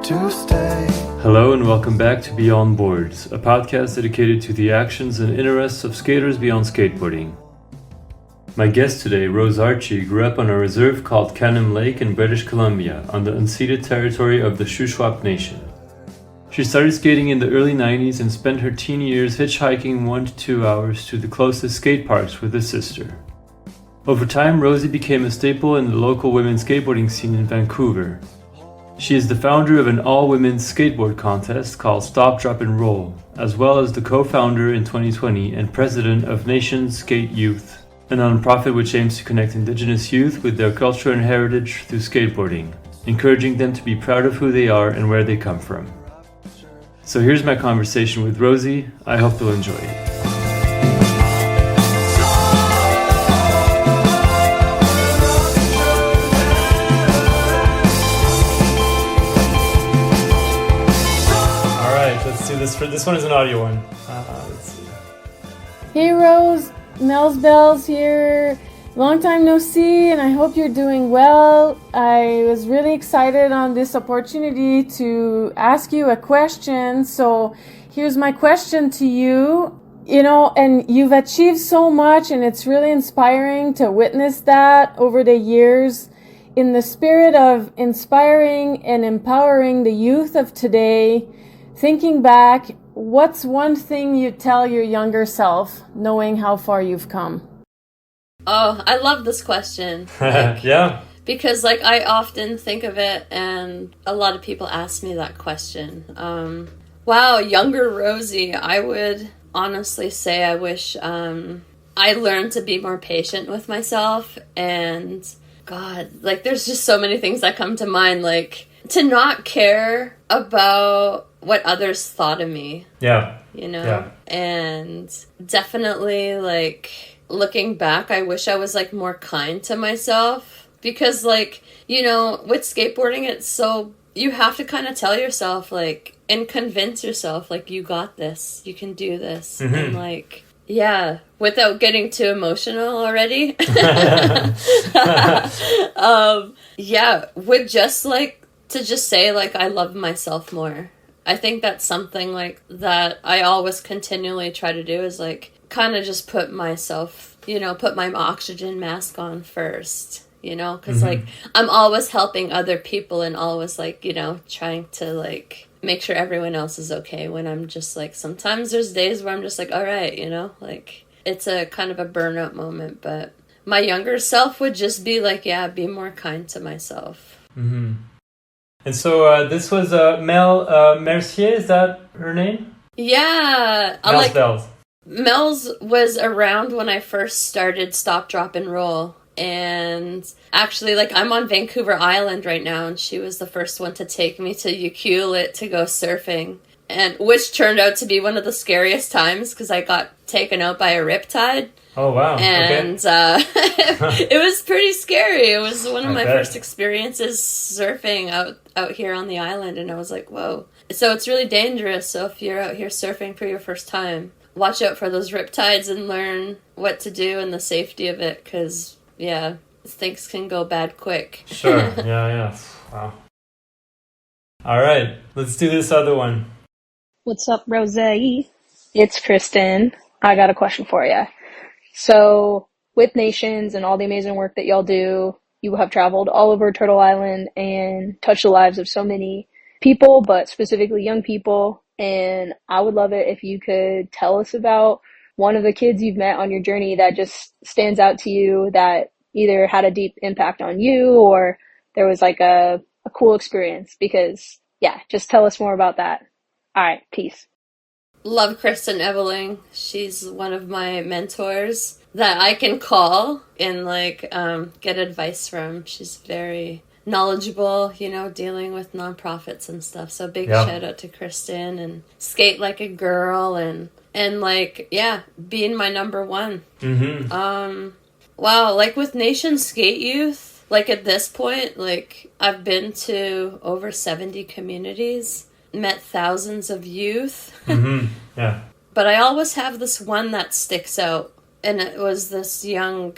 to stay. Hello and welcome back to Beyond Boards, a podcast dedicated to the actions and interests of skaters beyond skateboarding. My guest today, Rose Archie, grew up on a reserve called Canim Lake in British Columbia, on the unceded territory of the Shuswap Nation. She started skating in the early 90s and spent her teen years hitchhiking 1 to 2 hours to the closest skate parks with her sister. Over time, Rosie became a staple in the local women's skateboarding scene in Vancouver. She is the founder of an all-women's skateboard contest called Stop, Drop and Roll, as well as the co-founder in 2020 and president of Nations Skate Youth, a nonprofit which aims to connect Indigenous youth with their culture and heritage through skateboarding, encouraging them to be proud of who they are and where they come from. So here's my conversation with Rosie. I hope you'll enjoy it. This one is an audio one. Let's see. Hey Rose, Mel's Bells here. Long time no see, and I hope you're doing well. I was really excited on this opportunity to ask you a question. So here's my question to you. You know, and you've achieved so much, and it's really inspiring to witness that over the years. In the spirit of inspiring and empowering the youth of today, thinking back, what's one thing you'd tell your younger self, knowing how far you've come? Oh, I love this question. Yeah. Because, I often think of it, and a lot of people ask me that question. Wow, younger Rosie, I would honestly say I wish I learned to be more patient with myself. And, God, there's just so many things that come to mind, to not care about what others thought of me. Yeah. You know? Yeah. And definitely, looking back, I wish I was, more kind to myself. Because, with skateboarding, it's so... You have to kind of tell yourself, and convince yourself, you got this. You can do this. Mm-hmm. And, yeah, without getting too emotional already. Yeah, would just, to just say, I love myself more. I think that's something, that I always continually try to do is, kind of just put myself, put my oxygen mask on first, because, I'm always helping other people and always, trying to, make sure everyone else is okay when I'm just, sometimes there's days where I'm just all right, it's a kind of a burnout moment, but my younger self would just be be more kind to myself. Mm-hmm. And so this was Mel Mercier, is that her name? Yeah. Mel's Bells. Mel's was around when I first started Stop, Drop, and Roll. And actually, I'm on Vancouver Island right now, and she was the first one to take me to Ucluelet to go surfing. And which turned out to be one of the scariest times, because I got taken out by a riptide. Oh, wow. And it was pretty scary. It was one of my first experiences surfing out here on the island, and I was like, whoa. So it's really dangerous. So if you're out here surfing for your first time, watch out for those riptides and learn what to do and the safety of it, because, yeah, things can go bad quick. Sure. Yeah. Wow. All right. Let's do this other one. What's up, Rose? It's Kristin. I got a question for you. So, with Nations and all the amazing work that y'all do, you have traveled all over Turtle Island and touched the lives of so many people, but specifically young people. And I would love it if you could tell us about one of the kids you've met on your journey that just stands out to you, that either had a deep impact on you or there was a cool experience. Because, yeah, just tell us more about that. All right, peace. Love Kristin Ebeling. She's one of my mentors that I can call and get advice from. She's very knowledgeable, dealing with nonprofits and stuff. So big shout out to Kristin, and skate like a girl and being my number one. Mm-hmm. Wow, with Nation Skate Youth, at this point, I've been to over 70 communities. Met thousands of youth. Mm-hmm. Yeah. But I always have this one that sticks out. And it was this young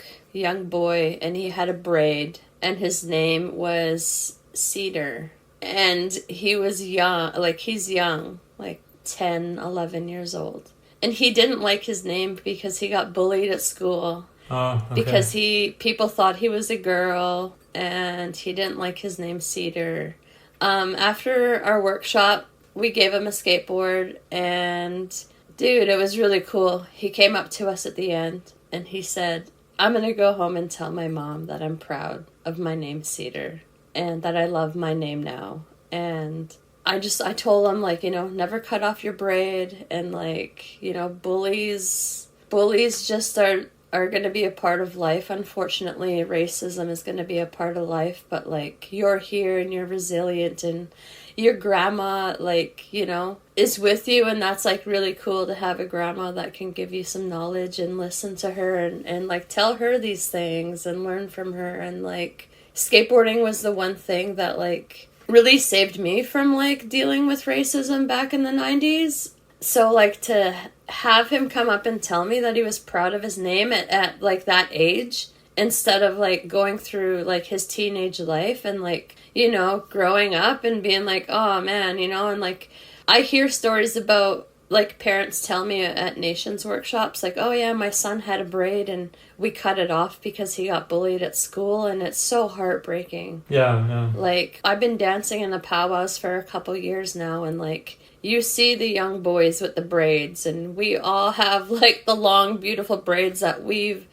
boy, and he had a braid, and his name was Cedar. and he was young, like he's young, like 10, 11 years old. And he didn't like his name because he got bullied at school. Oh, okay. Because people thought he was a girl, and he didn't like his name Cedar. After our workshop, we gave him a skateboard, and dude, it was really cool. He came up to us at the end, and he said, I'm going to go home and tell my mom that I'm proud of my name Cedar, and that I love my name now. And I told him, like, you know, never cut off your braid, and, like, you know, bullies just are going to be a part of life. Unfortunately, racism is going to be a part of life, but, like, you're here and you're resilient, and your grandma, like, you know, is with you, and that's, like, really cool to have a grandma that can give you some knowledge and listen to her and like, tell her these things and learn from her. And, like, skateboarding was the one thing that, like, really saved me from, like, dealing with racism back in the 90s. So, like, to have him come up and tell me that he was proud of his name at like, that age, instead of, like, going through, like, his teenage life and, like, you know, growing up and being like, oh, man, you know, and, like, I hear stories about, like, parents tell me at Nations workshops, like, oh, yeah, my son had a braid and we cut it off because he got bullied at school, and it's so heartbreaking. Yeah. Like, I've been dancing in the powwows for a couple years now, and, like, you see the young boys with the braids, and we all have, like, the long, beautiful braids that we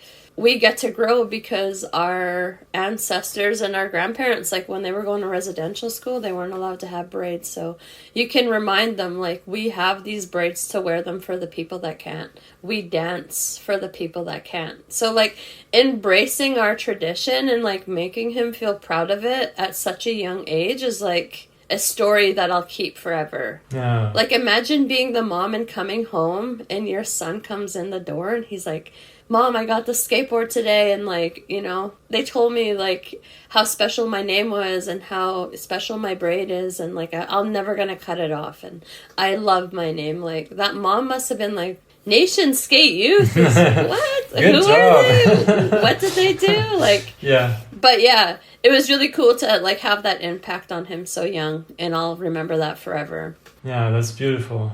get to grow because our ancestors and our grandparents, like, when they were going to residential school, they weren't allowed to have braids. So you can remind them, like, we have these braids to wear them for the people that can't. We dance for the people that can't. So, like, embracing our tradition and, like, making him feel proud of it at such a young age is, like, a story that I'll keep forever. Yeah. Like, imagine being the mom and coming home and your son comes in the door and he's like, Mom, I got the skateboard today, and, like, you know, they told me, like, how special my name was and how special my braid is, and, like, I'm never gonna cut it off, and I love my name. Like, that mom must have been like, Nation Skate Youth? What? Good Who job. are they? What did they do? Like, Yeah. But yeah, it was really cool to, like, have that impact on him so young, and I'll remember that forever. Yeah, that's beautiful.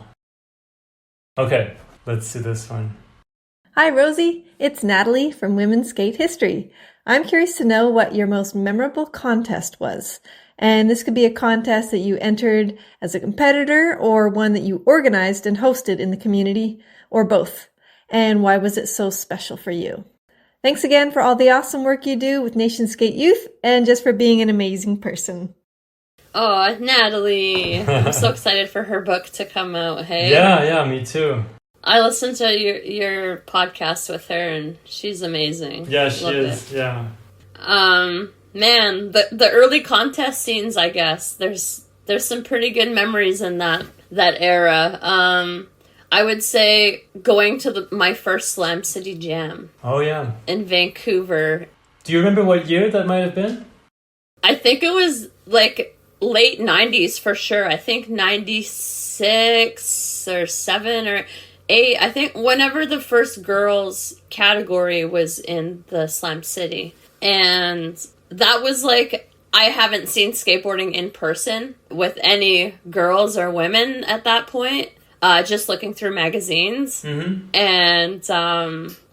Okay, let's see this one. Hi, Rosie. It's Natalie from Women's Skate History. I'm curious to know what your most memorable contest was. And this could be a contest that you entered as a competitor, or one that you organized and hosted in the community, or both. And why was it so special for you? Thanks again for all the awesome work you do with Nation Skate Youth, and just for being an amazing person. Oh, Natalie. I'm so excited for her book to come out, hey? Yeah, me too. I listened to your podcast with her, and she's amazing. Yeah, she Love is. it. Yeah. Man, the early contest scenes, I guess, there's some pretty good memories in that era. I would say going to my first Slam City Jam. Oh, yeah. In Vancouver. Do you remember what year that might have been? I think it was, like, late 90s for sure. I think 96 or 7 or 8. I think whenever the first girls category was in the Slam City. And that was, like, I haven't seen skateboarding in person with any girls or women at that point. Just looking through magazines. Mm-hmm. And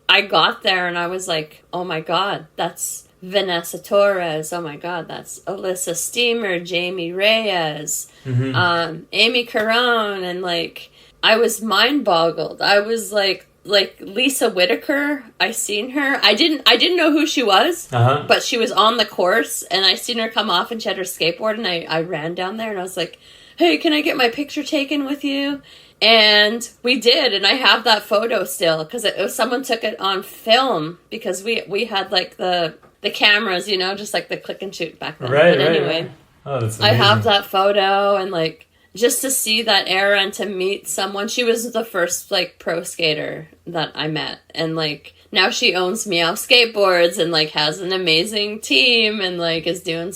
I got there and I was like, oh my God, that's Vanessa Torres. Oh my God, that's Alyssa Steamer, Jamie Reyes, Amy Caron. And, like, I was mind boggled. I was like Lisa Whitaker. I seen her. I didn't know who she was, but she was on the course, and I seen her come off and she had her skateboard, and I ran down there and I was like, hey, can I get my picture taken with you? And we did, and I have that photo still because someone took it on film, because we had, like, the cameras, you know, just like the click and shoot back then. Right, but anyway, right. Oh, that's amazing. I have that photo, and, like, just to see that era and to meet someone. She was the first, like, pro skater that I met, and, like, now she owns Meow Skateboards and, like, has an amazing team and, like, has done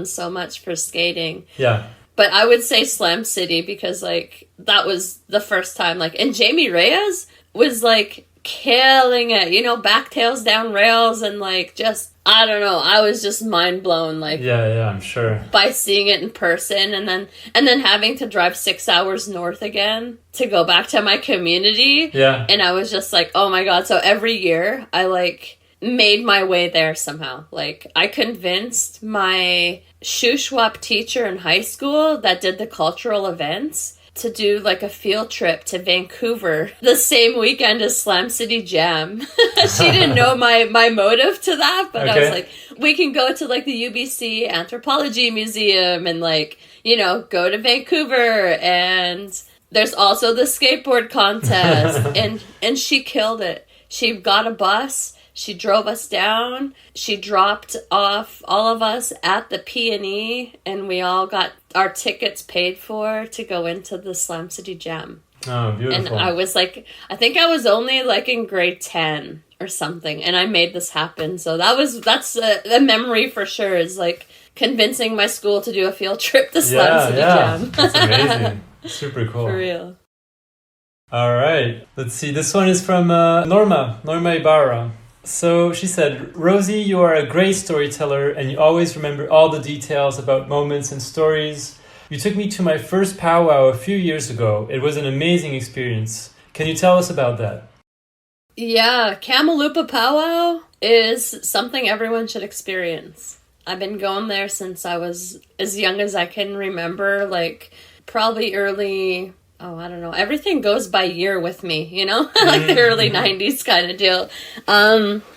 so much for skating. Yeah. But I would say Slam City because, like, that was the first time, like, and Jamie Reyes was, like, killing it, you know, backtails down rails, and like just, I don't know, I was just mind blown, like, yeah, I'm sure, by seeing it in person, and then having to drive 6 hours north again to go back to my community. Yeah. And I was just like, oh my god. So every year I like made my way there somehow. Like, I convinced my Shuswap teacher in high school that did the cultural events to do like a field trip to Vancouver the same weekend as Slam City Jam. She didn't know my motive to that, but I was like, we can go to like the UBC Anthropology Museum and like, you know, go to Vancouver, and there's also the skateboard contest. and she killed it. She got a bus. She drove us down. She dropped off all of us at the P&E, and we all got our tickets paid for to go into the Slam City Jam. Oh, beautiful. And I was like, I think I was only like in grade 10 or something, and I made this happen. So that's a memory for sure, is like convincing my school to do a field trip to Slam City Jam. That's amazing. Super cool. For real. All right. Let's see. This one is from Norma Ibarra. So she said, Rosie, you are a great storyteller and you always remember all the details about moments and stories. You took me to my first powwow a few years ago. It was an amazing experience. Can you tell us about that? Yeah, Kamloops powwow is something everyone should experience. I've been going there since I was as young as I can remember, like probably early... Oh, I don't know. Everything goes by year with me, you know? Like the early 90s kind of deal.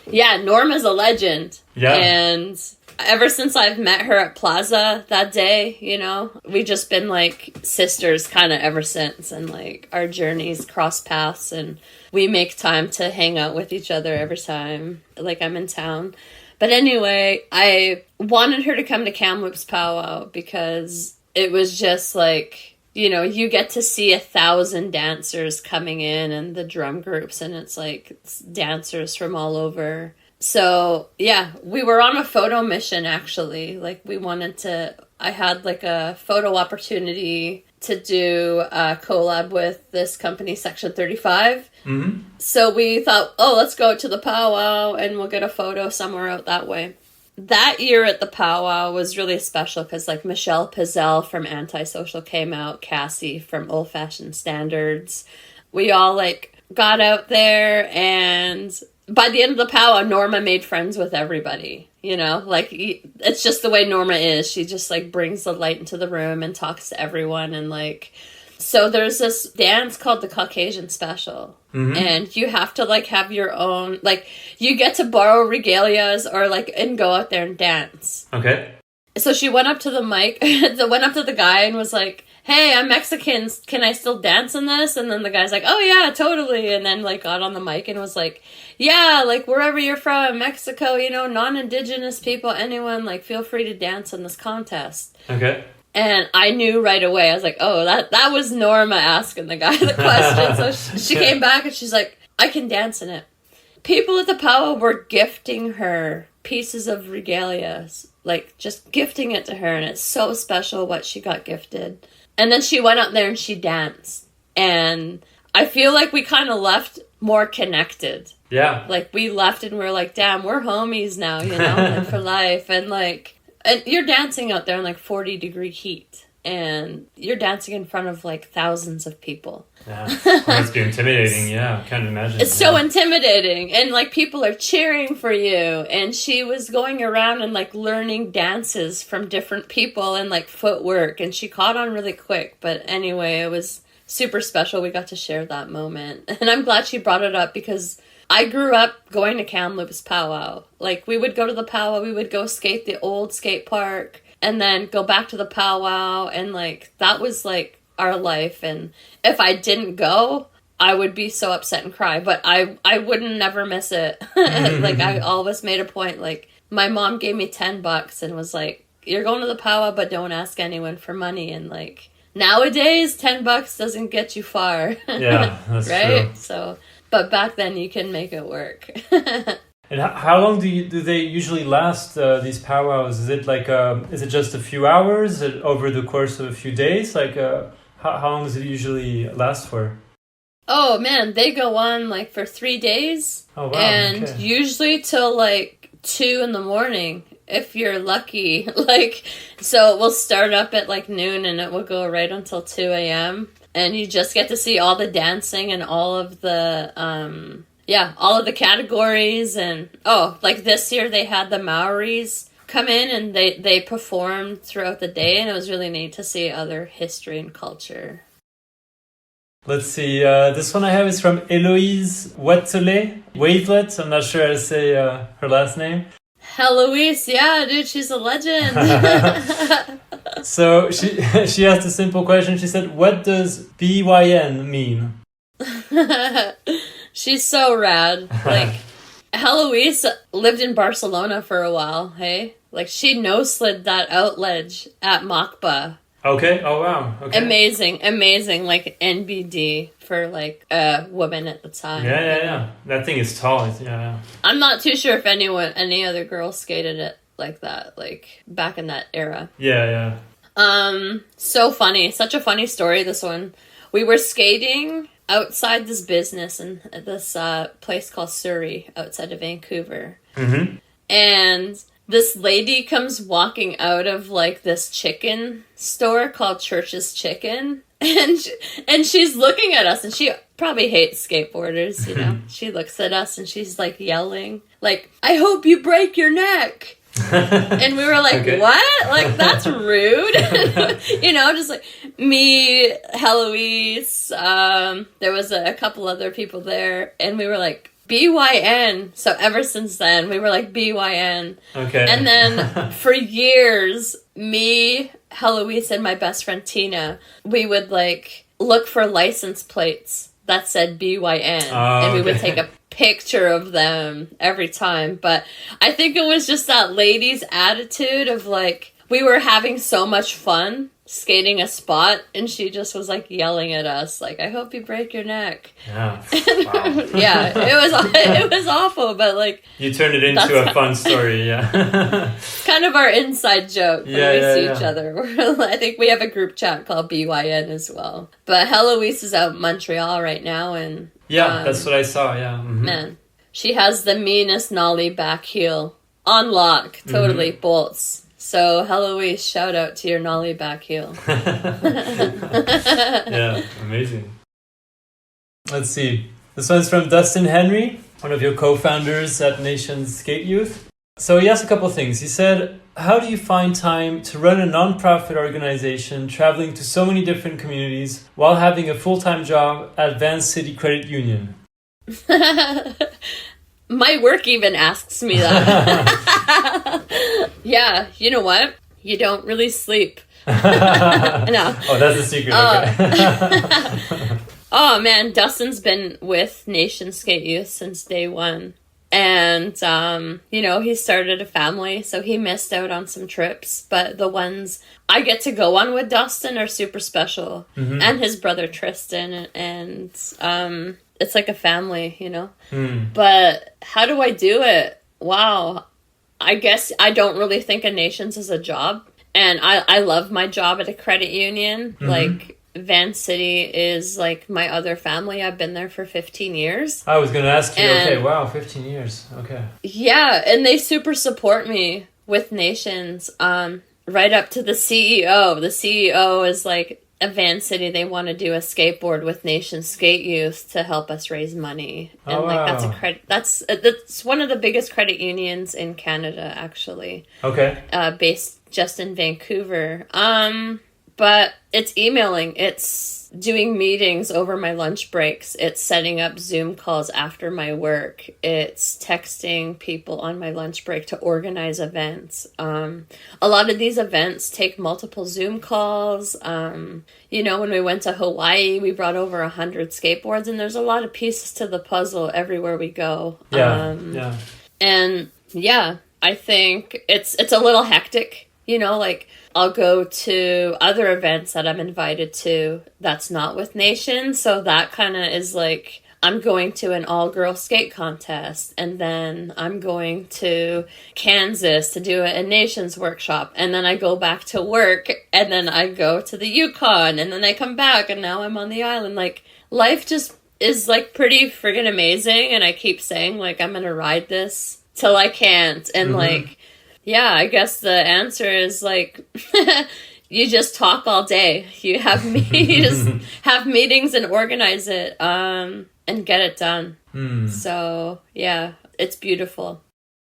Yeah, Norma's a legend. Yeah. And ever since I've met her at Plaza that day, you know, we've just been like sisters kind of ever since. And like our journeys cross paths, and we make time to hang out with each other every time like I'm in town. But anyway, I wanted her to come to Kamloops powwow because it was just like... You know, you get to see 1,000 dancers coming in and the drum groups, and it's like it's dancers from all over. So, yeah, we were on a photo mission, actually. Like, I had like a photo opportunity to do a collab with this company, Section 35. Mm-hmm. So we thought, let's go to the powwow and we'll get a photo somewhere out that way. That year at the powwow was really special because like Michelle Pizzell from Antisocial came out, Cassie from Old Fashioned Standards. We all like got out there, and by the end of the powwow, Norma made friends with everybody. You know, like it's just the way Norma is. She just like brings the light into the room and talks to everyone, and like... So there's this dance called the Caucasian Special. Mm-hmm. And you have to like have your own, like you get to borrow regalias or like and go out there and dance. Okay. So she went up to the mic, went up to the guy and was like, hey, I'm Mexican. Can I still dance in this? And then the guy's like, oh yeah, totally. And then like got on the mic and was like, yeah, like wherever you're from, Mexico, you know, non-Indigenous people, anyone, like feel free to dance in this contest. Okay. And I knew right away. I was like, oh, that was Norma asking the guy the question. So she came back and she's like, I can dance in it. People at the powwow were gifting her pieces of regalia, like just gifting it to her. And it's so special what she got gifted. And then she went out there and she danced. And I feel like we kind of left more connected. Yeah. Like we left and we were like, damn, we're homies now, you know, like for life. And like... And you're dancing out there in like 40-degree heat, and you're dancing in front of like thousands of people. Yeah, that must be intimidating. Yeah, I can't imagine. It's so intimidating, and like people are cheering for you. And she was going around and like learning dances from different people and like footwork, and she caught on really quick. But anyway, it was super special. We got to share that moment, and I'm glad she brought it up because I grew up going to Kamloops powwow. Like, we would go to the powwow, we would go skate the old skate park, and then go back to the powwow, and, like, that was, like, our life. And if I didn't go, I would be so upset and cry, but I wouldn't never miss it. Like, I always made a point, like, my mom gave me $10 and was like, you're going to the powwow, but don't ask anyone for money. And, like, nowadays, $10 doesn't get you far. Yeah, that's right? true. So... But back then, you can make it work. And how long do they usually last, these powwows? Is it like is it just a few hours? Is it over the course of a few days? Like how long does it usually last for? Oh man, they go on like for 3 days. Oh wow. And okay. usually till like 2 in the morning, if you're lucky. Like, so we'll start up at like noon and it will go right until 2 a.m. And you just get to see all the dancing and all of the, all of the categories. And, like this year they had the Maoris come in and they performed throughout the day, and it was really neat to see other history and culture. Let's see, this one I have is from Héloïse Wathelet. I'm not sure how to say her last name. Héloïse, yeah, dude, she's a legend. So she asked a simple question. She said, what does BYN mean? She's so rad. Like, Héloïse lived in Barcelona for a while, hey? Like, she no-slid that out ledge at Machba. Okay, oh wow. Okay. Amazing, like NBD for like a woman at the time. Yeah. That thing is tall. Yeah. I'm not too sure if any other girls skated it like that, like back in that era. Yeah. So funny. Such a funny story, this one. We were skating outside this business in this place called Surrey, outside of Vancouver. Mm-hmm. And this lady comes walking out of like this chicken store called Church's Chicken, and she's looking at us, and she probably hates skateboarders, you know. She looks at us and she's like yelling, like, "I hope you break your neck." And we were like, okay. What? Like, that's rude. You know, just like me, Héloïse, there was a couple other people there, and we were like, BYN. So ever since then, we were like BYN. Okay. And then for years, me, Héloïse, and my best friend Tina, we would like look for license plates that said BYN. And we would take a picture of them every time. But I think it was just that lady's attitude of like, we were having so much fun skating a spot, and she just was like yelling at us like, "I hope you break your neck." Yeah. Wow. Yeah, it was awful, but like, you turned it into a fun story. Yeah. It's kind of our inside joke when we see each other. I think we have a group chat called BYN as well. But Héloïse is out in Montreal right now, and that's what I saw. Yeah. Mm-hmm. Man, she has the meanest nollie back heel on lock, totally bolts. So, Héloïse, shout out to your nollie back heel. Yeah, amazing. Let's see. This one's from Dustin Henry, one of your co-founders at Nations Skate Youth. So he asked a couple of things. He said, how do you find time to run a non-profit organization traveling to so many different communities while having a full-time job at Vance City Credit Union? My work even asks me that. Yeah, you know what? You don't really sleep. No. Oh, that's a secret. Okay. Oh, man, Dustin's been with Nation Skate Youth since day one. And, you know, he started a family, so he missed out on some trips. But the ones I get to go on with Dustin are super special. Mm-hmm. And his brother Tristan, and it's like a family, you know? But how do I do it? Wow. I guess I don't really think of Nations as a job. And I love my job at a credit union. Mm-hmm. Like, Vance City is like my other family. I've been there for 15 years. I was going to ask you, okay, wow, 15 years. Okay. Yeah, and they super support me with Nations, right up to the CEO. The CEO is like, at Vance City, they want to do a skateboard with Nation Skate Youth to help us raise money. And that's one of the biggest credit unions in Canada, actually. Okay. Based just in Vancouver. But it's emailing, it's doing meetings over my lunch breaks, it's setting up Zoom calls after my work, it's texting people on my lunch break to organize events. A lot of these events take multiple Zoom calls. You know, when we went to Hawaii, we brought over 100 skateboards, and there's a lot of pieces to the puzzle everywhere we go. And yeah, I think it's a little hectic, you know, like, I'll go to other events that I'm invited to that's not with Nation. So that kind of is like, I'm going to an all-girl skate contest, and then I'm going to Kansas to do a Nations workshop, and then I go back to work, and then I go to the Yukon, and then I come back, and now I'm on the island. Like, life just is like pretty friggin' amazing, and I keep saying like I'm gonna ride this till I can't, and like, yeah, I guess the answer is like you just talk all day. You have you just have meetings and organize it, and get it done. So yeah, it's beautiful.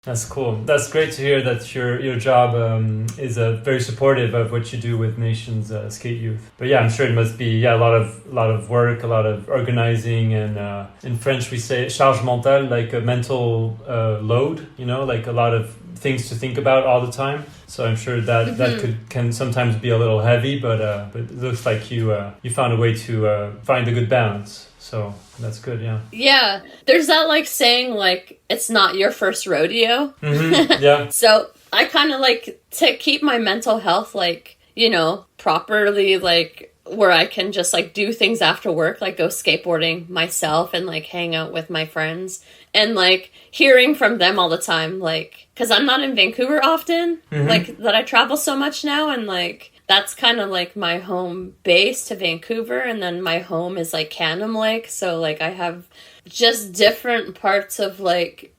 That's cool. That's great to hear that your job is very supportive of what you do with Nations Skate Youth. But yeah, I'm sure it must be a lot of work, a lot of organizing, and in French we say charge mentale, like a mental load. You know, like a lot of things to think about all the time. So I'm sure that can sometimes be a little heavy, but it looks like you found a way to find a good balance. So that's good, yeah. Yeah, there's that like saying like it's not your first rodeo. Yeah. So I kind of like to keep my mental health like, you know, properly, like where I can just like do things after work, like go skateboarding myself and like hang out with my friends and like hearing from them all the time, like because I'm not in Vancouver often, like that I travel so much now, and like that's kind of like my home base to Vancouver, and then my home is like Canim Lake, so like I have just different parts of like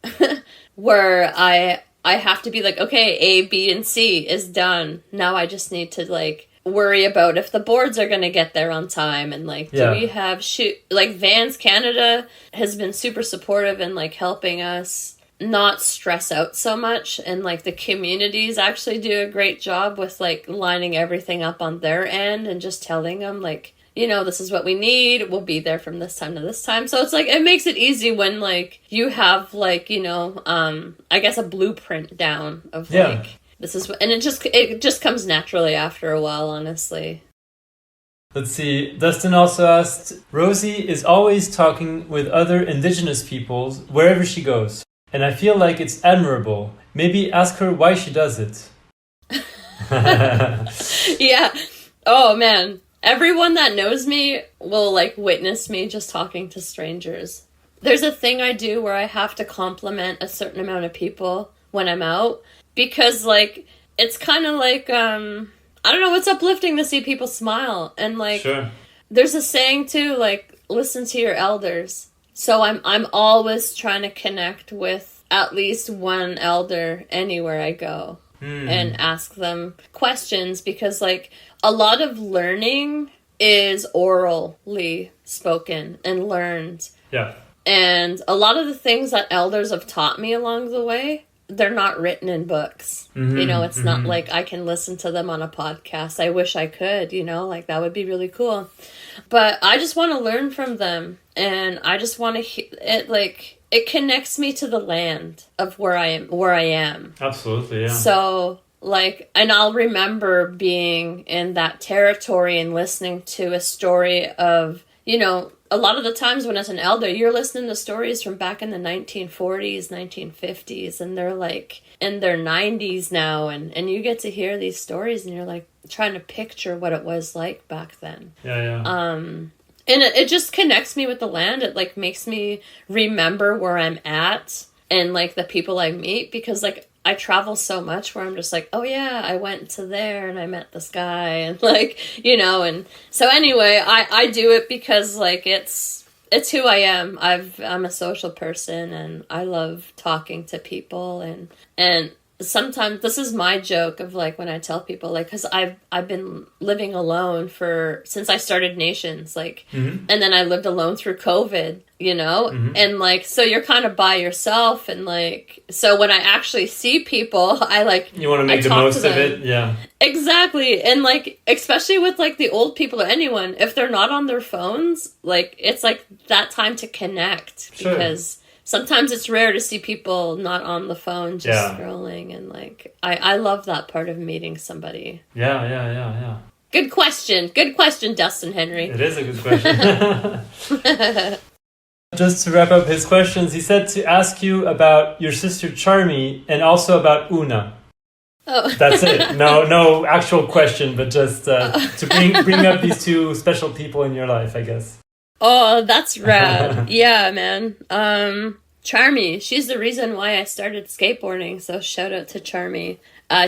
where I have to be like, okay, A, B, and C is done. Now I just need to like worry about if the boards are going to get there on time, and like do we have like Vans Canada has been super supportive and like helping us not stress out so much, and like the communities actually do a great job with like lining everything up on their end and just telling them like, you know, this is what we need, we'll be there from this time to this time. So it's like it makes it easy when like you have like, you know, I guess a blueprint down of like this is what, and it just comes naturally after a while, honestly. Let's see. Dustin also asked, Rosie is always talking with other Indigenous peoples wherever she goes. And I feel like it's admirable. Maybe ask her why she does it. Yeah. Oh, man. Everyone that knows me will, like, witness me just talking to strangers. There's a thing I do where I have to compliment a certain amount of people when I'm out. Because, like, it's kind of like, I don't know, it's uplifting to see people smile. And, like, there's a saying, too, like, listen to your elders. So I'm always trying to connect with at least one elder anywhere I go and ask them questions, because like a lot of learning is orally spoken and learned. Yeah. And a lot of the things that elders have taught me along the way, they're not written in books. You know, it's not like I can listen to them on a podcast. I wish I could, you know, like that would be really cool. But I just want to learn from them, and I just want to it like it connects me to the land of where I am. Absolutely, yeah. So like, and I'll remember being in that territory and listening to a story of, you know, a lot of the times when as an elder, you're listening to stories from back in the 1940s, 1950s, and they're like in their 90s now, and you get to hear these stories, and you're like trying to picture what it was like back then. And it just connects me with the land. It like makes me remember where I'm at and like the people I meet, because like I travel so much where I'm just like, oh yeah, I went to there and I met this guy, and like, you know, and so anyway, I do it because like it's who I am. I'm a social person, and I love talking to people, and sometimes this is my joke of like when I tell people like, because I've been living alone since I started Nations, like, and then I lived alone through COVID, you know, and like, so you're kind of by yourself, and like, so when I actually see people, I like, you want to make the most of it. Yeah, exactly. And like, especially with like the old people or anyone, if they're not on their phones, like it's like that time to connect, because sometimes it's rare to see people not on the phone, just scrolling, and like, I love that part of meeting somebody. Yeah. Good question, Dustin Henry. It is a good question. Just to wrap up his questions, he said to ask you about your sister Charmy and also about Una. Oh. That's it. No actual question, but just to bring up these two special people in your life, I guess. Oh, that's rad. Yeah, man. Charmy, she's the reason why I started skateboarding, so shout out to Charmy.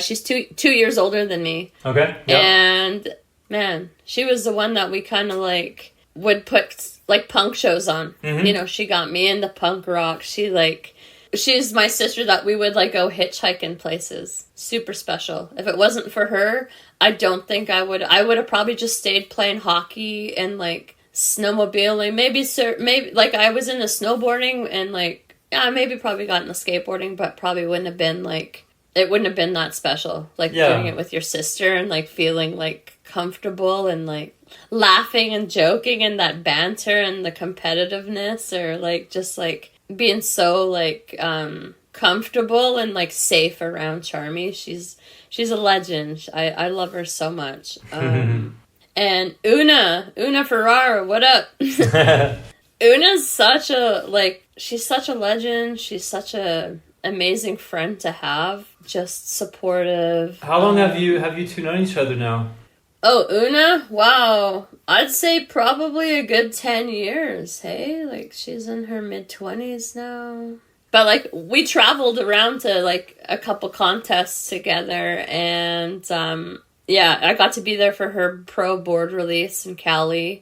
She's 2 years older than me. Okay. Yep. And man, she was the one that we kind of like would put like punk shows on. You know, she got me into punk rock. She's my sister that we would like go hitchhiking places. Super special. If it wasn't for her, I don't think I would have probably just stayed playing hockey and like snowmobiling. Maybe like I was into snowboarding and like, yeah, maybe probably got into skateboarding, but probably wouldn't have been like, it wouldn't have been that special. Like doing it with your sister and like feeling like comfortable and like laughing and joking and that banter and the competitiveness, or like just like being so like comfortable and like safe around Charmy. She's a legend. I love her so much. And Una Farrar, what up? Una's such a she's such a legend. She's such a amazing friend to have. Just supportive. How long have you two known each other now? Oh, Una? Wow. I'd say probably a good 10 years, hey? Like, she's in her mid-20s now. But, like, we traveled around to, like, a couple contests together, and, yeah, I got to be there for her pro board release in Cale.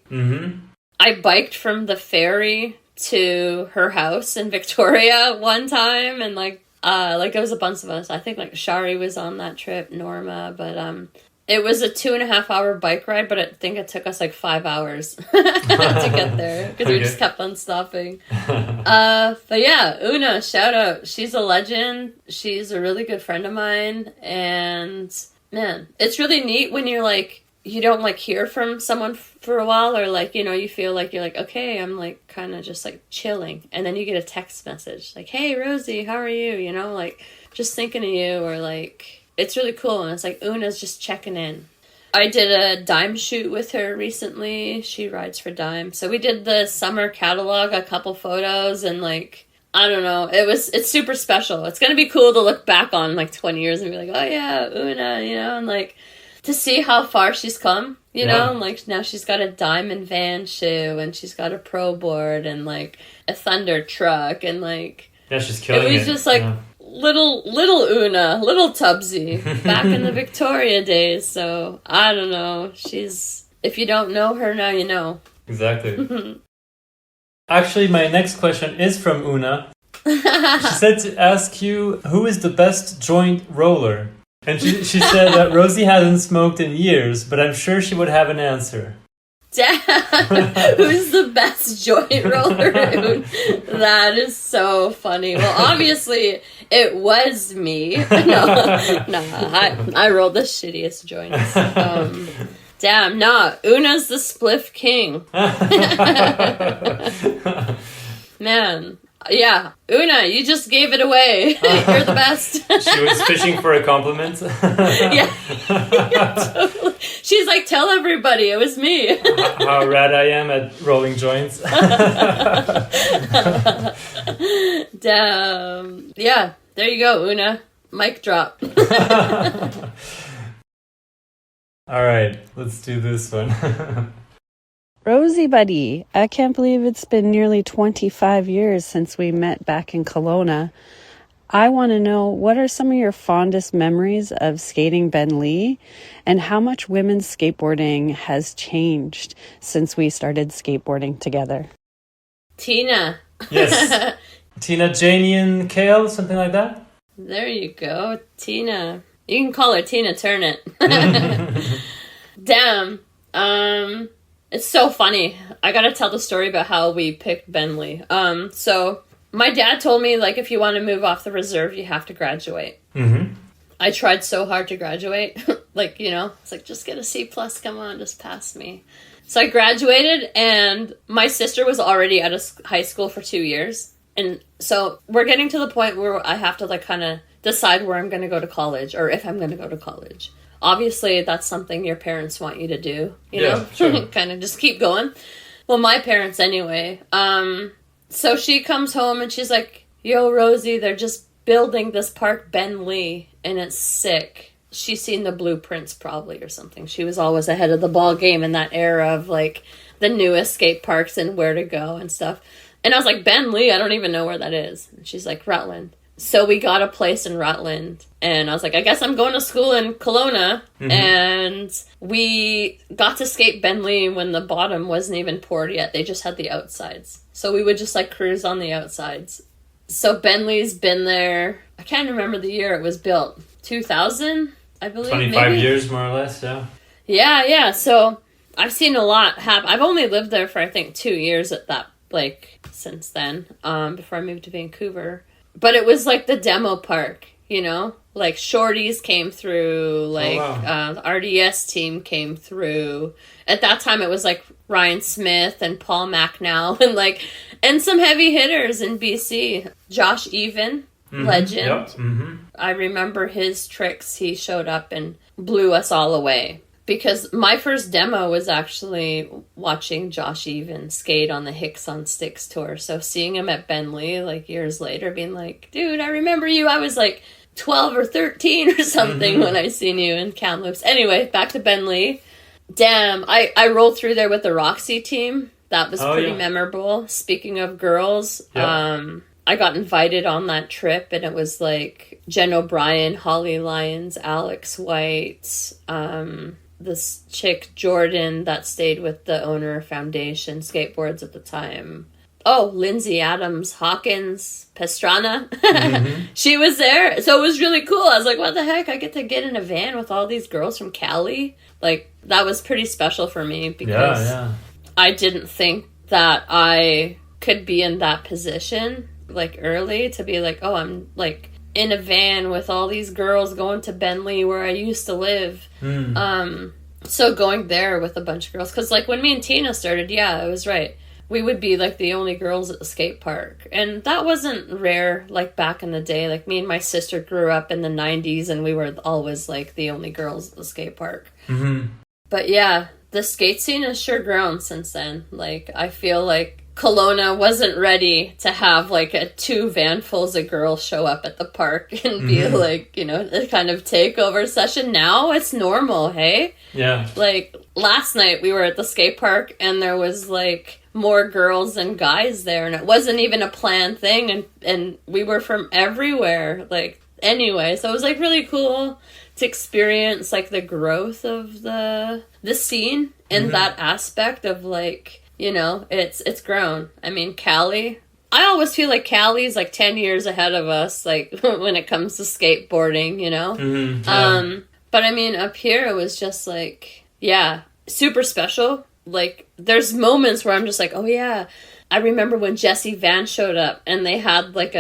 I biked from the ferry to her house in Victoria one time, and, like, there was a bunch of us. I think, like, Shari was on that trip, Norma, but, it was a 2.5 hour bike ride, but I think it took us like 5 hours to get there because we just kept on stopping. But yeah, Una, shout out. She's a legend. She's a really good friend of mine. And man, it's really neat when you're like, you don't like hear from someone for a while, or like, you know, you feel like you're like, okay, I'm like kind of just like chilling. And then you get a text message like, hey, Rosie, how are you? You know, like just thinking of you, or like, it's really cool, and it's like Una's just checking in. I did a Dime shoot with her recently. She rides for Dime. So we did the summer catalog, a couple photos, and like, I don't know, it's super special. It's gonna be cool to look back on like 20 years and be like, oh yeah, Una, you know, and like to see how far she's come, you know, and like now she's got a Diamond Van shoe, and she's got a pro board and like a Thunder truck, and like, yeah, she's killing it. It was just like, little Una, little Tubbsy, back in the Victoria days. So I don't know. If you don't know her now, you know. Exactly. Actually, my next question is from Una. She said to ask you, who is the best joint roller? And she said that Rosie hasn't smoked in years, but I'm sure she would have an answer. Damn, who's the best joint roller? That is so funny. Well, obviously, it was me. I rolled the shittiest joints. Damn, Una's the spliff king. Man. Yeah, Una, you just gave it away. You're the best. She was fishing for a compliment. Yeah, totally. She's like, tell everybody it was me. How rad I am at rolling joints. Damn. Yeah, there you go, Una. Mic drop. All right, let's do this one. Rosie buddy, I can't believe it's been nearly 25 years since we met back in Kelowna. I want to know, what are some of your fondest memories of skating Ben Lee, and how much women's skateboarding has changed since we started skateboarding together? Tina. Yes. Tina, Janien, Cale, something like that? There you go, Tina. You can call her Tina Turnit. Damn. It's so funny. I gotta tell the story about how we picked Ben Lee. So my dad told me, like, if you want to move off the reserve, you have to graduate. I tried so hard to graduate. Like, you know, it's like, just get a C+, come on, just pass me. So I graduated, and my sister was already out of high school for 2 years. And so we're getting to the point where I have to, like, kind of decide where I'm going to go to college, or if I'm going to go to college. Obviously, that's something your parents want you to do, you know? Sure. Kind of just keep going. Well, my parents anyway. So she comes home and she's like, yo, Rosie, they're just building this park, Ben Lee, and it's sick. She's seen the blueprints probably or something. She was always ahead of the ball game in that era of, like, the newest skate parks and where to go and stuff. And I was like, Ben Lee, I don't even know where that is. And she's like, Rutland. So we got a place in Rutland, And I was like, I guess I'm going to school in Kelowna. And we got to skate Bentley when the bottom wasn't even poured yet. They just had the outsides. So we would just like cruise on the outsides. So Bentley's been there. I can't remember the year it was built. 2000, I believe. 25 maybe? years, more or less, yeah. Yeah. So I've seen a lot happen. I've only lived there for, I think, 2 years at that, like, since then, before I moved to Vancouver. But it was like the demo park, you know? Like, Shorties came through, like, the RDS team came through. At that time, it was, like, Ryan Smith and Paul McNow and some heavy hitters in BC. Josh Even, legend. Yep. I remember his tricks. He showed up and blew us all away. Because my first demo was actually watching Josh Even skate on the Hicks on Sticks tour. So seeing him at Bentley, like, years later, being like, dude, I remember you. I was, like, 12 or 13 or something when I seen you in Kamloops. Anyway, back to Bentley. Damn, I rolled through there with the Roxy team. That was pretty memorable. Speaking of girls, I got invited on that trip, and it was like Jen O'Brien, Holly Lyons, Alex White, this chick Jordan that stayed with the owner of Foundation Skateboards at the time. Oh, Lindsay Adams Hawkins Pastrana. She was there. So it was really cool. I was like, what the heck? I get to get in a van with all these girls from Cali. Like, that was pretty special for me because I didn't think that I could be in that position, like, early, to be like, oh, I'm, like, in a van with all these girls going to Bentley where I used to live. So going there with a bunch of girls. Because, like, when me and Tina started, it was right. We would be, like, the only girls at the skate park. And that wasn't rare, like, back in the day. Like, me and my sister grew up in the 90s, and we were always, like, the only girls at the skate park. But, yeah, the skate scene has sure grown since then. Like, I feel like Kelowna wasn't ready to have, like, a 2 vanfuls of girls show up at the park and be, like, you know, a kind of takeover session. Now it's normal, hey? Yeah. Like, last night we were at the skate park, and there was, like, more girls than guys there, and it wasn't even a planned thing, and we were from everywhere, like, anyway, so it was, like, really cool to experience, like, the growth of the scene in that aspect of, like, you know, it's grown. I mean, Cali, I always feel like Cali's, like, 10 years ahead of us, like, when it comes to skateboarding, you know? But, I mean, up here, it was just, like, super special. Like, there's moments where I'm just like, oh, yeah. I remember when Jessie Van showed up, and they had, like,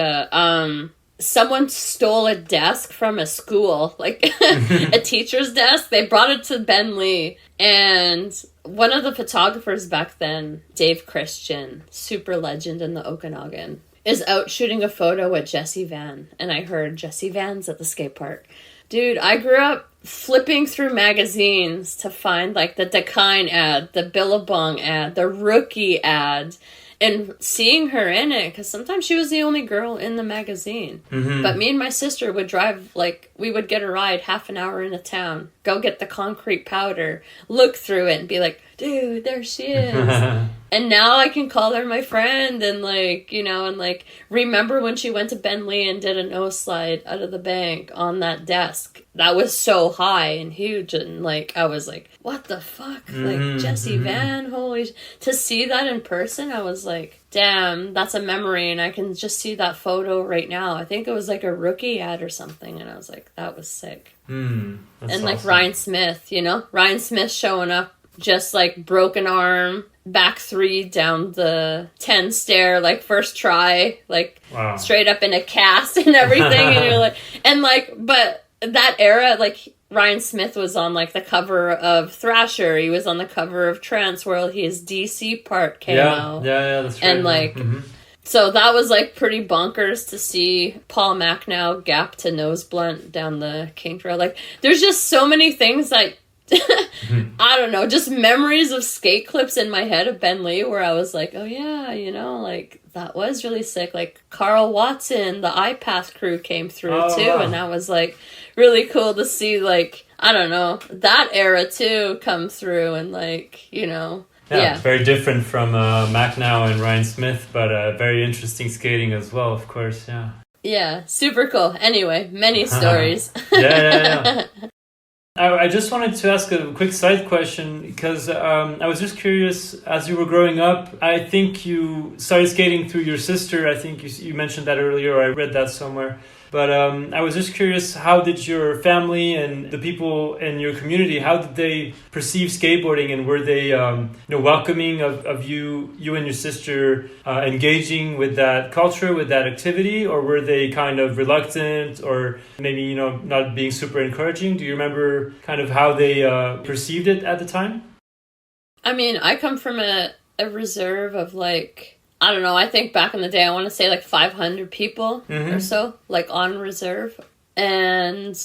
someone stole a desk from a school, like, a teacher's desk. They brought it to Bentley, and one of the photographers back then, Dave Christian, super legend in the Okanagan, is out shooting a photo with Jessie Van, and I heard Jessie Van's at the skate park. Dude, I grew up flipping through magazines to find, like, the Dakine ad, the Billabong ad, the Rookie ad, and seeing her in it, because sometimes she was the only girl in the magazine. But me and my sister would drive, like, we would get a ride half an hour into town, go get the concrete powder, look through it, and be like, dude, there she is. And now I can call her my friend, and, like, you know, and, like, remember when she went to Bentley and did a nose slide out of the bank on that desk. That was so high and huge, and, like, I was like, what the fuck? Like, Jessie Van, to see that in person, I was like, damn, that's a memory, and I can just see that photo right now. I think it was, like, a Rookie ad or something, and I was like, that was sick. And, like, awesome. Ryan Smith, you know? Ryan Smith showing up, just, like, broken arm, back 3 down the 10 stair, like, first try, like, straight up in a cast and everything, and you're like, and, like, but that era, like, Ryan Smith was on, like, the cover of Thrasher, he was on the cover of Trance, where his DC part came out. Yeah, that's right. And, like, so that was, like, pretty bonkers to see Paul McNow gap to nose blunt down the King Trail. Like, there's just so many things that I don't know, just memories of skate clips in my head of Bentley where I was like, oh yeah, you know, like, that was really sick. Like, Carl Watson, the iPath crew came through too, and that was, like, really cool to see, like, I don't know, that era too come through, and, like, you know, very different from McNow and Ryan Smith, but very interesting skating as well, of course. Yeah, super cool. Anyway, many stories. Yeah. I just wanted to ask a quick side question because I was just curious, as you were growing up, I think you started skating through your sister. I think you mentioned that earlier, or I read that somewhere. But I was just curious, how did your family and the people in your community, how did they perceive skateboarding, and were they welcoming of you and your sister engaging with that culture, with that activity, or were they kind of reluctant, or maybe not being super encouraging? Do you remember kind of how they perceived it at the time? I mean, I come from a reserve of like, I don't know, I think back in the day, I want to say like 500 people or so, like on reserve. And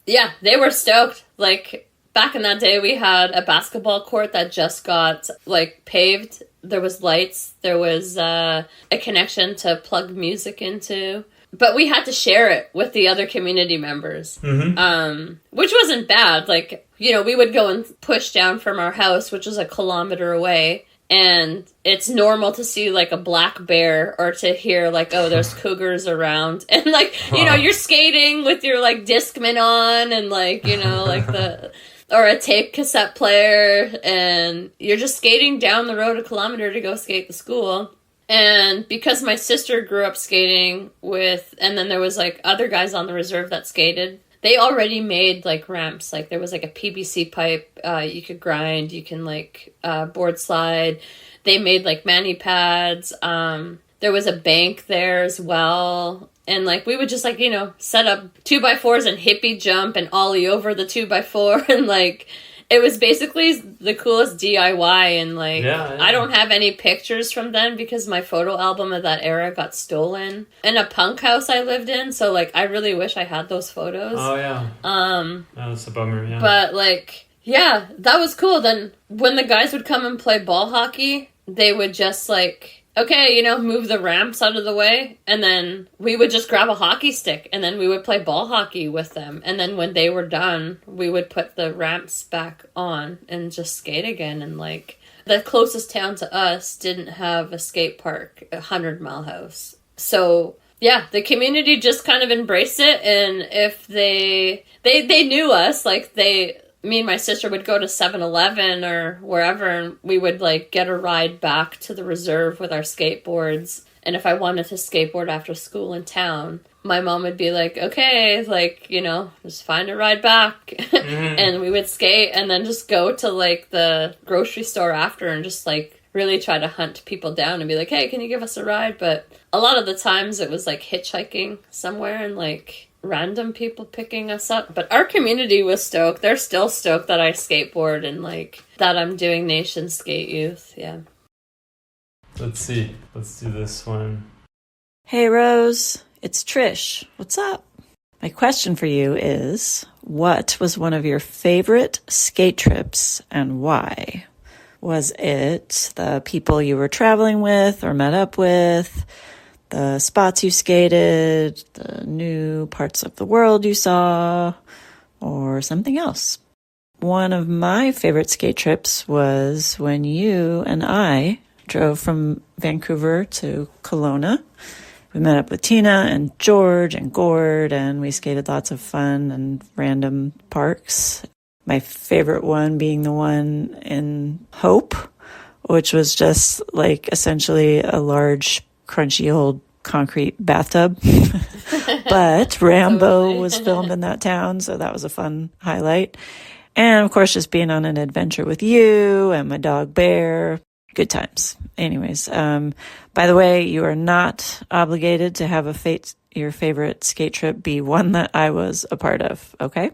yeah, they were stoked. Like back in that day, we had a basketball court that just got like paved. There was lights. There was a connection to plug music into. But we had to share it with the other community members, which wasn't bad. Like, we would go and push down from our house, which was a kilometer away. And it's normal to see like a black bear or to hear like, oh, there's cougars around. And like, you're skating with your like Discman on and like, like or a tape cassette player. And you're just skating down the road a kilometer to go skate to school. And because my sister grew up skating and then there was like other guys on the reserve that skated, they already made like ramps. Like there was like a PVC pipe you could grind. You can like board slide. They made like mani pads. There was a bank there as well. And like we would just like, set up 2x4s and hippie jump and ollie over the 2x4. And like it was basically the coolest DIY. And like I don't have any pictures from then because my photo album of that era got stolen in a punk house I lived in. So like I really wish I had those photos. Oh yeah. That's a bummer. Yeah. But like that was cool. Then when the guys would come and play ball hockey, they would just like, okay, move the ramps out of the way. And then we would just grab a hockey stick and then we would play ball hockey with them. And then when they were done, we would put the ramps back on and just skate again. And like the closest town to us didn't have a skate park, 100 Mile House. So yeah, the community just kind of embraced it. And if they knew us, like me and my sister would go to 7-Eleven or wherever, and we would like get a ride back to the reserve with our skateboards. And if I wanted to skateboard after school in town, my mom would be like, okay, like, just find a ride back. And we would skate and then just go to like the grocery store after and just like really try to hunt people down and be like, hey, can you give us a ride? But a lot of the times it was like hitchhiking somewhere and like random people picking us up. But our community was stoked. They're still stoked that I skateboard and like that I'm doing Nation Skate Youth. Yeah. Let's see. Let's do this one. Hey Rose, it's Trish. What's up? My question for you is, what was one of your favorite skate trips and why? Was it the people you were traveling with or met up with, the spots you skated, the new parts of the world you saw, or something else? One of my favorite skate trips was when you and I drove from Vancouver to Kelowna. We met up with Tina and George and Gord, and we skated lots of fun and random parks. My favorite one being the one in Hope, which was just like essentially a large, crunchy old concrete bathtub. But Rambo was filmed in that town, so that was a fun highlight. And of course, just being on an adventure with you and my dog Bear. Good times. Anyways, by the way, you are not obligated to have your favorite skate trip be one that I was a part of, okay?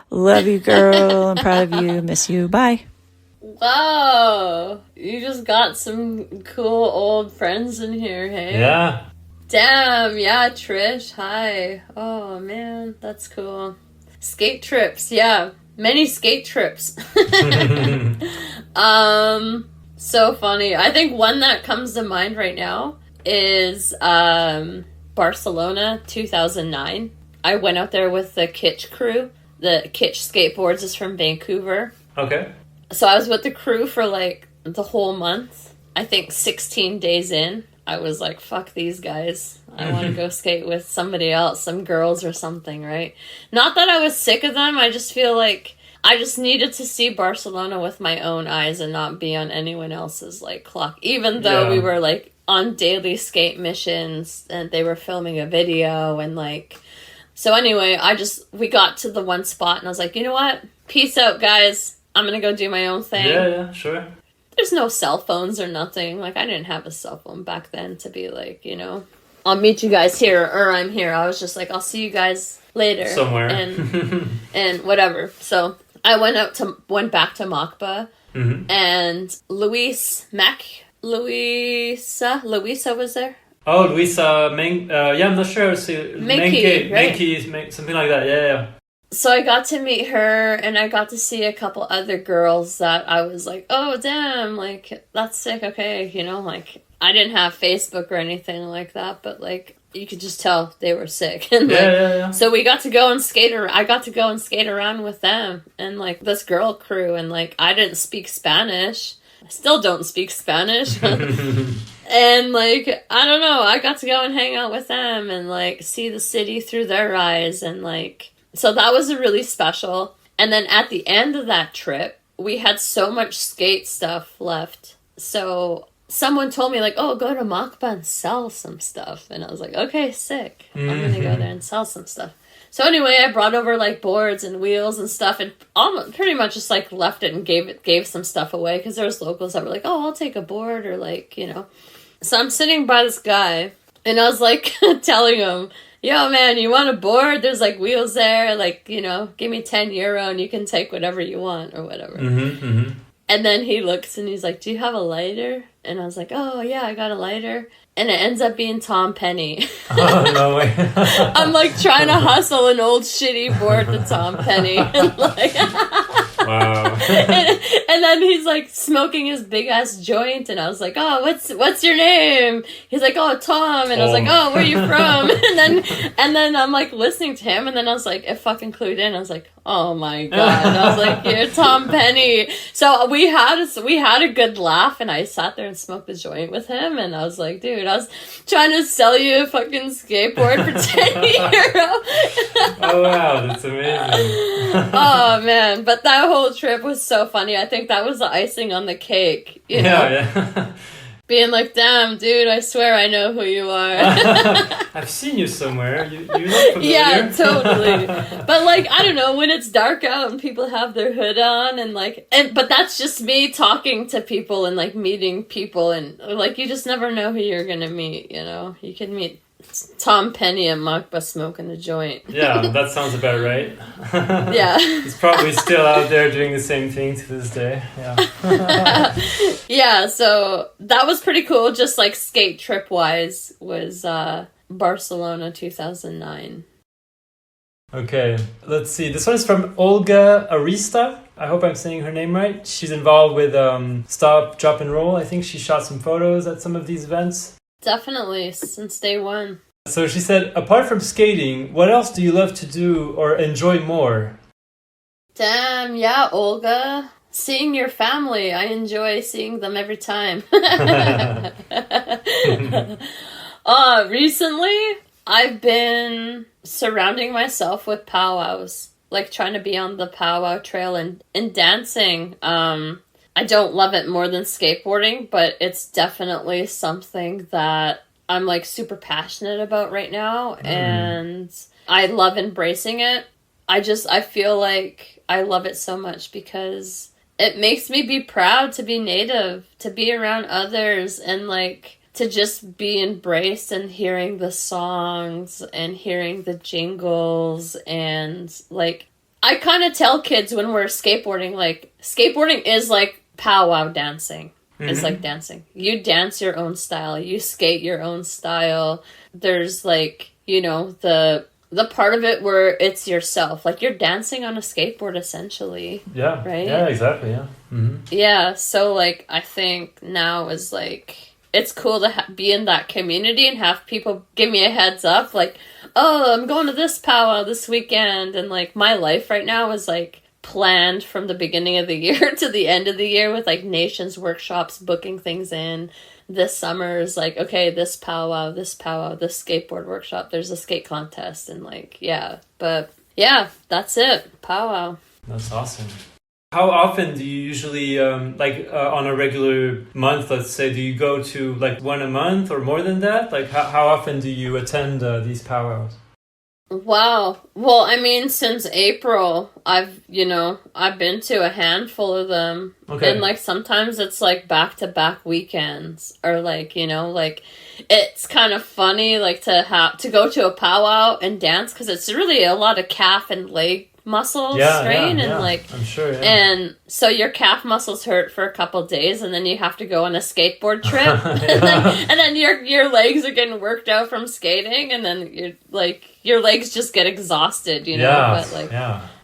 Love you, girl. I'm proud of you. Miss you. Bye. Wow. You just got some cool old friends in here, hey? Yeah. Damn. Yeah, Trish. Hi. Oh, man. That's cool. Skate trips. Yeah. Many skate trips. So funny. I think one that comes to mind right now is Barcelona 2009. I went out there with the Kitsch crew. The Kitsch Skateboards is from Vancouver. Okay. So I was with the crew for like the whole month. I think 16 days in. I was like, fuck these guys. I want to go skate with somebody else, some girls or something, right? Not that I was sick of them. I just feel like I just needed to see Barcelona with my own eyes and not be on anyone else's, like, clock. Even though we were, like, on daily skate missions and they were filming a video and, like... So anyway, we got to the one spot and I was like, you know what? Peace out, guys. I'm gonna go do my own thing. Yeah, sure. There's no cell phones or nothing. Like, I didn't have a cell phone back then to be like, you know, I'll meet you guys here or I'm here. I was just like, I'll see you guys later. Somewhere. And whatever. So I went back to Mokba and Louisa was there. Oh, Louisa Meng. Yeah, I'm not sure. Menke, right? Menke, something like that. Yeah. So I got to meet her, and I got to see a couple other girls that I was like, oh, damn, like, that's sick, okay, you know, like, I didn't have Facebook or anything like that, but, like, you could just tell they were sick. And, like, so we got to go and I got to go and skate around with them, and, like, this girl crew, and, like, I didn't speak Spanish. I still don't speak Spanish. And, like, I don't know, I got to go and hang out with them and, like, see the city through their eyes, and, like... So that was really special. And then at the end of that trip, we had so much skate stuff left. So someone told me, like, oh, go to Mokba and sell some stuff. And I was like, okay, sick. I'm going to go there and sell some stuff. So anyway, I brought over, like, boards and wheels and stuff and pretty much just, like, left it and gave some stuff away because there was locals that were like, oh, I'll take a board or, like, you know. So I'm sitting by this guy and I was, like, telling him, yo, man, you want a board? There's, like, wheels there. Like, you know, give me €10 and you can take whatever you want or whatever. And then he looks and he's like, do you have a lighter? And I was like, oh, yeah, I got a lighter. And it ends up being Tom Penny. Oh, no way. I'm, like, trying to hustle an old shitty board to Tom Penny. And, like... Wow. and then he's like smoking his big ass joint, and I was like, "Oh, what's your name?" He's like, "Oh, Tom," and I was like, "Oh, where are you from?" and then I'm like listening to him, and then I was like, it fucking clued in. I was like, "Oh my god!" And I was like, "You're Tom Penny." So we had a good laugh, and I sat there and smoked the joint with him, and I was like, "Dude, I was trying to sell you a fucking skateboard for €10." Oh wow, that's amazing. Oh man, but that whole trip was so funny. I think that was the icing on the cake, you know? Yeah. Being like, damn, dude, I swear I know who you are. I've seen you somewhere. You look familiar. Yeah, totally. But, like, I don't know, when it's dark out and people have their hood on but that's just me talking to people and, like, meeting people and, like, you just never know who you're gonna meet, you know? You could meet Tom Penny and Mokba smoking a joint. Yeah, that sounds about right. Yeah. He's probably still out there doing the same thing to this day. Yeah. Yeah, so that was pretty cool. Just like skate trip wise was Barcelona 2009. Okay, let's see. This one is from Olga Arista. I hope I'm saying her name right. She's involved with Stop, Drop, and Roll. I think she shot some photos at some of these events. Definitely, since day one. So she said, apart from skating, what else do you love to do or enjoy more? Damn, yeah, Olga. Seeing your family. I enjoy seeing them every time. Recently, I've been surrounding myself with powwows. Like trying to be on the powwow trail and dancing. I don't love it more than skateboarding, but it's definitely something that I'm like super passionate about right now. And I love embracing it. I feel like I love it so much because it makes me be proud to be Native, to be around others, and like to just be embraced and hearing the songs and hearing the jingles. And like, I kind of tell kids when we're skateboarding, like skateboarding is like powwow dancing. It's like dancing. You dance your own style. You skate your own style. There's like, you know, the part of it where it's yourself. Like you're dancing on a skateboard essentially. Yeah. Right? Yeah, exactly. Yeah. Yeah. So like, I think now is like, it's cool to be in that community and have people give me a heads up. Like, oh, I'm going to this powwow this weekend. And like my life right now is like planned from the beginning of the year to the end of the year with like nations workshops, booking things in. This summer is like, okay, this powwow, this skateboard workshop, there's a skate contest, and like, yeah. But yeah, that's it. Powwow. That's awesome. How often do you usually, on a regular month, let's say, do you go to like one a month or more than that? Like, how often do you attend these powwows? Wow. Well, I mean, since April, I've been to a handful of them. Okay. And like sometimes it's like back-to-back weekends, or like, it's kind of funny like to go to a powwow and dance, because it's really a lot of calf and leg muscle strain, and like I'm sure, and so your calf muscles hurt for a couple days, and then you have to go on a skateboard trip, and then your legs are getting worked out from skating, and then your legs just get exhausted, but like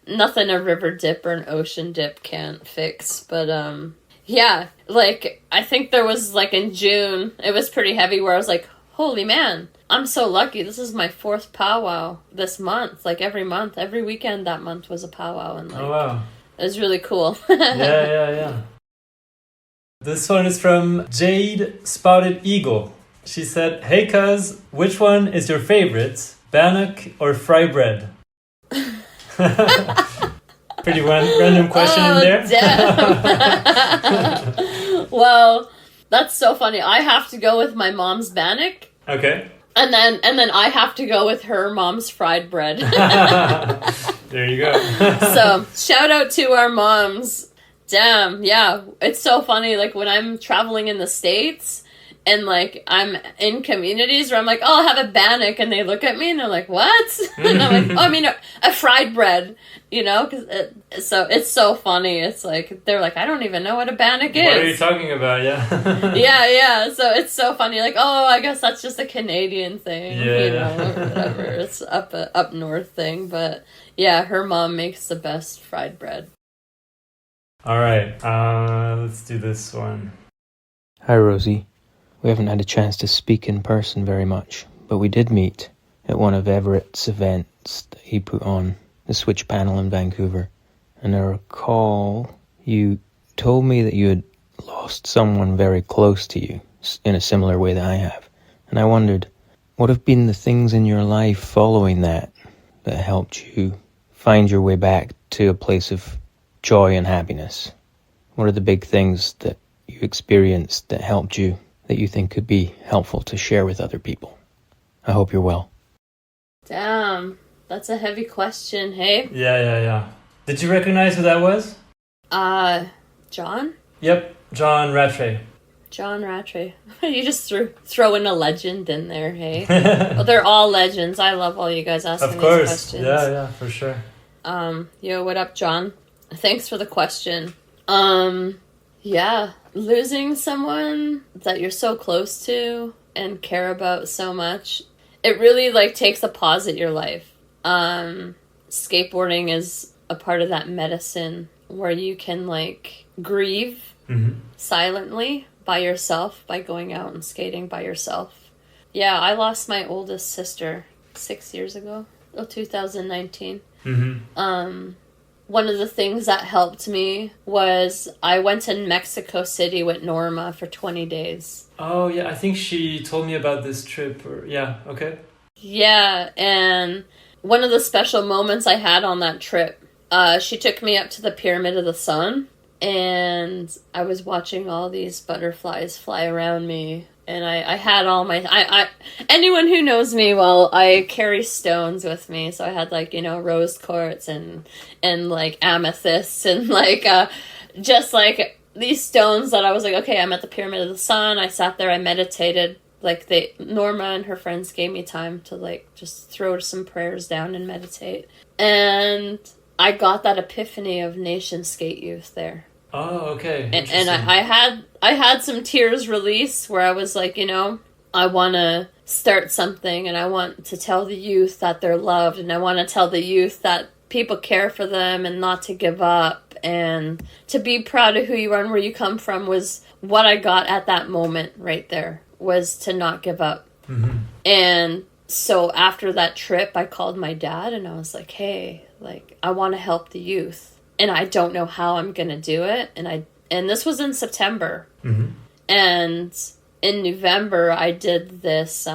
nothing a river dip or an ocean dip can't fix. But like I think there was like in June, it was pretty heavy, where I was like, holy man, I'm so lucky. This is my 4th powwow this month. Like every month, every weekend that month was a powwow. And like, oh, wow. It was really cool. Yeah. This one is from Jade Spotted Eagle. She said, hey cuz, which one is your favorite? Bannock or fry bread? Pretty random question in there. Damn. Well, that's so funny. I have to go with my mom's bannock. Okay. And then I have to go with her mom's fried bread. There you go. So shout out to our moms. Damn, yeah. It's so funny, like when I'm traveling in the States and like I'm in communities where I'm like, oh, I'll have a bannock, and they look at me and they're like, what? And I'm like, oh, I mean a fried bread, so it's so funny. It's like they're like, I don't even know what a bannock is. What are you talking about? Yeah. yeah. So it's so funny. Like, oh, I guess that's just a Canadian thing. Whatever. It's up north thing, but yeah, her mom makes the best fried bread. All right, let's do this one. Hi, Rosie. We haven't had a chance to speak in person very much, but we did meet at one of Everett's events that he put on, the Switch panel in Vancouver. And I recall you told me that you had lost someone very close to you in a similar way that I have. And I wondered, what have been the things in your life following that helped you find your way back to a place of joy and happiness? What are the big things that you experienced that helped you, that you think could be helpful to share with other people? I hope you're well. Damn, that's a heavy question, hey? Yeah. Did you recognize who that was? John? Yep, John Rattray. John Rattray. You just throw in a legend in there, hey? Well, they're all legends. I love all you guys asking these questions. Yeah, for sure. Yo, what up, John? Thanks for the question. Yeah, losing someone that you're so close to and care about so much, it really like takes a pause at your life. Skateboarding is a part of that medicine where you can like grieve silently by yourself, by going out and skating by yourself. Yeah, I lost my oldest sister 6 years ago, 2019. One of the things that helped me was I went to Mexico City with Norma for 20 days. Oh, yeah. I think she told me about this trip. Okay. Yeah, and one of the special moments I had on that trip, she took me up to the Pyramid of the Sun, and I was watching all these butterflies fly around me. And I had all my... anyone who knows me well, I carry stones with me. So I had, like, rose quartz and like, amethysts and, like, just, like, these stones that I was like, okay, I'm at the Pyramid of the Sun. I sat there, I meditated. Like, Norma and her friends gave me time to, like, just throw some prayers down and meditate. And I got that epiphany of Nation Skate Youth there. Oh, okay. And I had some tears release where I was like, I want to start something, and I want to tell the youth that they're loved, and I want to tell the youth that people care for them and not to give up, and to be proud of who you are and where you come from was what I got at that moment right there, was to not give up. And so after that trip, I called my dad and I was like, hey, like, I want to help the youth. and I don't know how I'm going to do it. And this was in September. And in November, I did this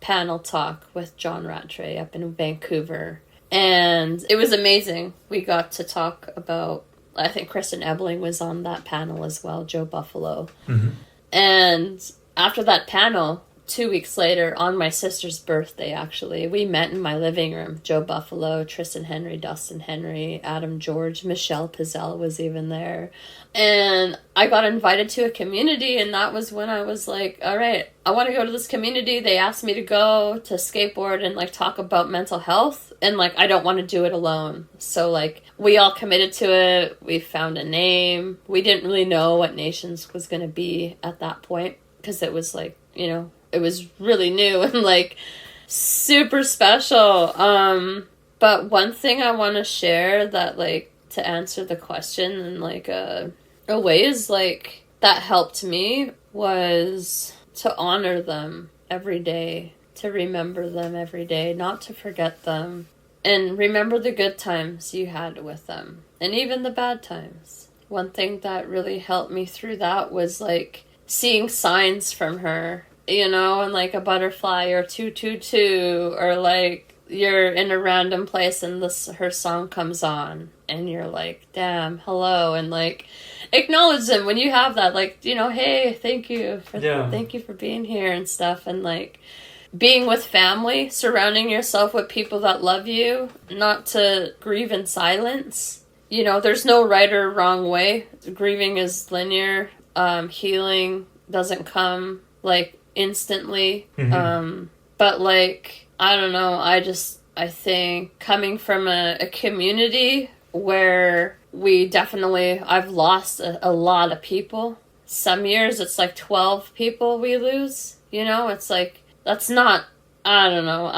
panel talk with John Rattray up in Vancouver. And it was amazing. We got to talk about, I think Kristin Ebeling was on that panel as well, Joe Buffalo. And after that panel, 2 weeks later, on my sister's birthday, actually, we met in my living room. Joe Buffalo, Tristan Henry, Dustin Henry, Adam George, Michelle Pizzelle was even there. And I got invited to a community, and that was when I was like, all right, I want to go to this community. They asked me to go to skateboard and, like, talk about mental health, and, like, I don't want to do it alone. So, like, we all committed to it. We found a name. We didn't really know what Nations was going to be at that point, because it was, like, you know, it was really new and, like, super special. But one thing I want to share that, like, to answer the question in, like, a way is, like, that helped me was to honor them every day, to remember them every day, not to forget them, and remember the good times you had with them, and even the bad times. One thing that really helped me through that was, like, seeing signs from her, you know, and, like, a butterfly or 222, or, like, you're in a random place and her song comes on and you're like, damn, hello, and, like, acknowledge them when you have that, like, you know, hey, thank you for being here and stuff. And, like, being with family, surrounding yourself with people that love you, not to grieve in silence. You know, there's no right or wrong way. Grieving is linear. Healing doesn't come, like, instantly. But, like, I don't know, I think coming from a community where I've lost a lot of people. Some years it's like 12 people we lose, you know, it's like, that's not, I don't know,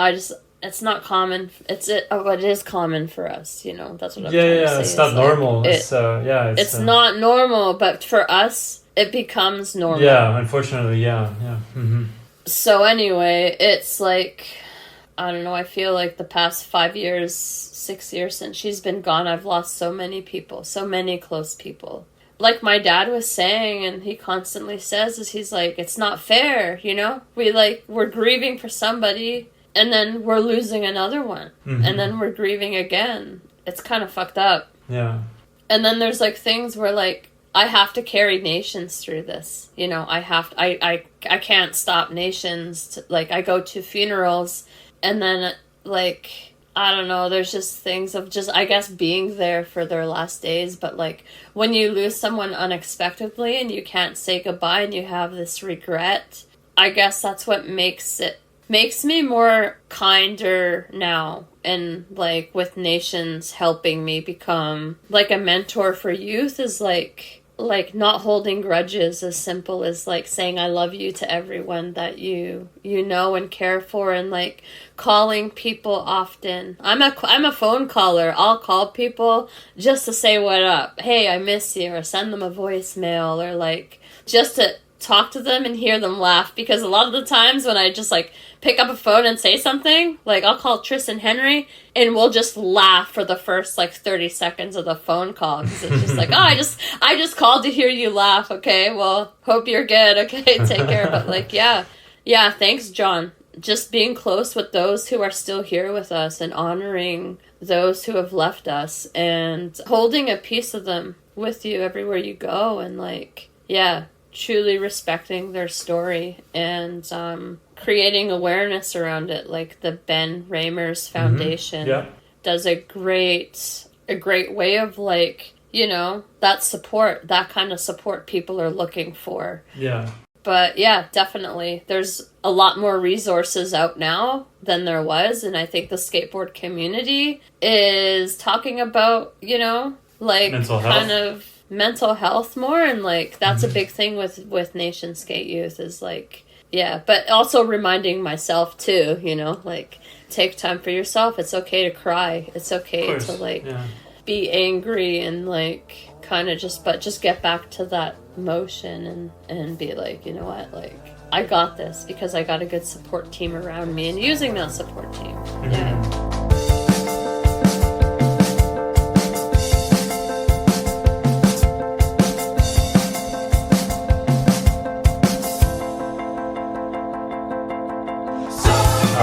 it's not common. It is common for us, you know, that's what I'm trying to say. It's not normal. It's not normal, but for us, it becomes normal. Yeah, unfortunately, So anyway, it's like, I don't know, I feel like the past 6 years since she's been gone, I've lost so many people, so many close people. Like my dad was saying, and he constantly says, is he's like, it's not fair, you know? We're grieving for somebody, and then we're losing another one, and then we're grieving again. It's kind of fucked up. Yeah. And then there's, like, things where, like, I have to carry Nations through this, you know? I can't stop Nations. Like, I go to funerals, and then, like, I don't know, there's just things of just, I guess, being there for their last days. But, like, when you lose someone unexpectedly and you can't say goodbye and you have this regret, I guess that's what makes me more kinder now. And, like, with Nations helping me become, like, a mentor for youth is, like not holding grudges, as simple as, like, saying I love you to everyone that you know and care for, and, like, calling people often. I'm a phone caller. I'll call people just to say what up. Hey, I miss you, or send them a voicemail, or, like, just to talk to them and hear them laugh, because a lot of the times when I just, like, pick up a phone and say something, like, I'll call Tristan Henry and we'll just laugh for the first, like, 30 seconds of the phone call, because it's just like, oh, I just called to hear you laugh. Okay, well, hope you're good. Okay, take care. But, like, yeah, thanks, John. Just being close with those who are still here with us, and honoring those who have left us, and holding a piece of them with you everywhere you go, and, like, truly respecting their story, and creating awareness around it. Like the Ben Ramers Foundation does a great way of, like, you know, that kind of support people are looking for. Yeah. But yeah, definitely. There's a lot more resources out now than there was, and I think the skateboard community is talking about, you know, like, mental health more, and, like, that's a big thing with Nation Skate Youth is, like, but also reminding myself too, you know, like, take time for yourself. It's okay to cry. It's okay to, like, be angry, and, like, kind of just get back to that motion, and be like, you know what, like, I got this because I got a good support team around me, and using that support team.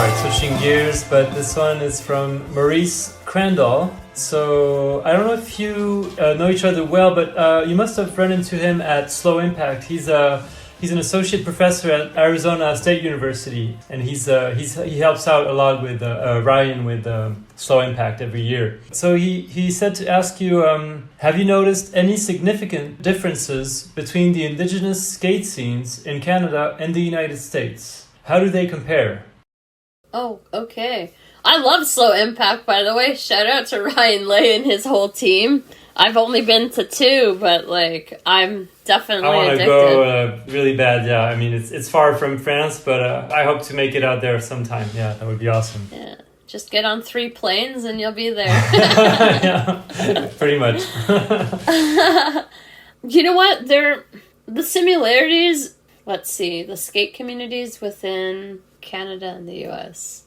Alright, switching gears, but this one is from Maurice Crandall. So, I don't know if you know each other well, but you must have run into him at Slow Impact. He's an associate professor at Arizona State University, and he helps out a lot with Ryan with Slow Impact every year. So he said to ask you, have you noticed any significant differences between the Indigenous skate scenes in Canada and the United States? How do they compare? Oh, okay. I love Slow Impact, by the way. Shout out to Ryan Lay and his whole team. I've only been to 2, but like I'm definitely addicted. I want to go really bad. Yeah, I mean it's far from France, but I hope to make it out there sometime. Yeah, that would be awesome. Yeah, just get on 3 planes and you'll be there. Yeah, pretty much. You know what? The similarities. Let's see, the skate communities within Canada and the U.S.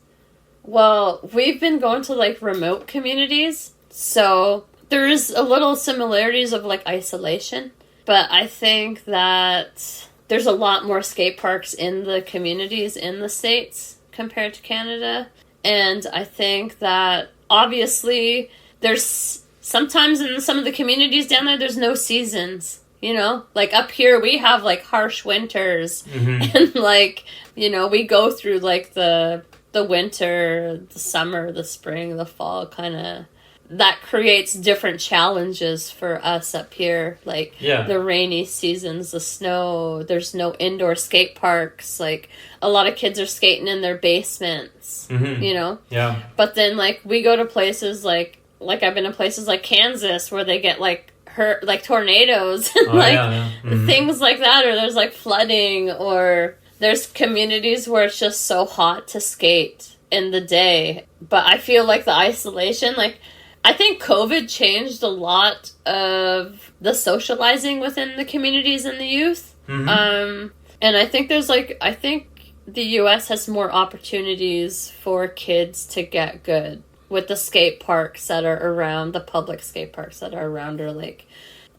Well, we've been going to like remote communities, so there is a little similarities of like isolation, but I think that there's a lot more skate parks in the communities in the States compared to Canada. And I think that obviously there's sometimes in some of the communities down there's no seasons, you know, like up here we have like harsh winters and like, you know, we go through like the winter, the summer, the spring, the fall kind of. That creates different challenges for us up here, like the rainy seasons, the snow, there's no indoor skate parks, like a lot of kids are skating in their basements, you know? Yeah. But then like we go to places like I've been to places like Kansas where they get like hurt, like tornadoes and things like that, or there's like flooding, or there's communities where it's just so hot to skate in the day. But I feel like the isolation, like I think COVID changed a lot of the socializing within the communities and the youth. And I think I think the US has more opportunities for kids to get good with the skate parks that are around, the public skate parks that are around, or like,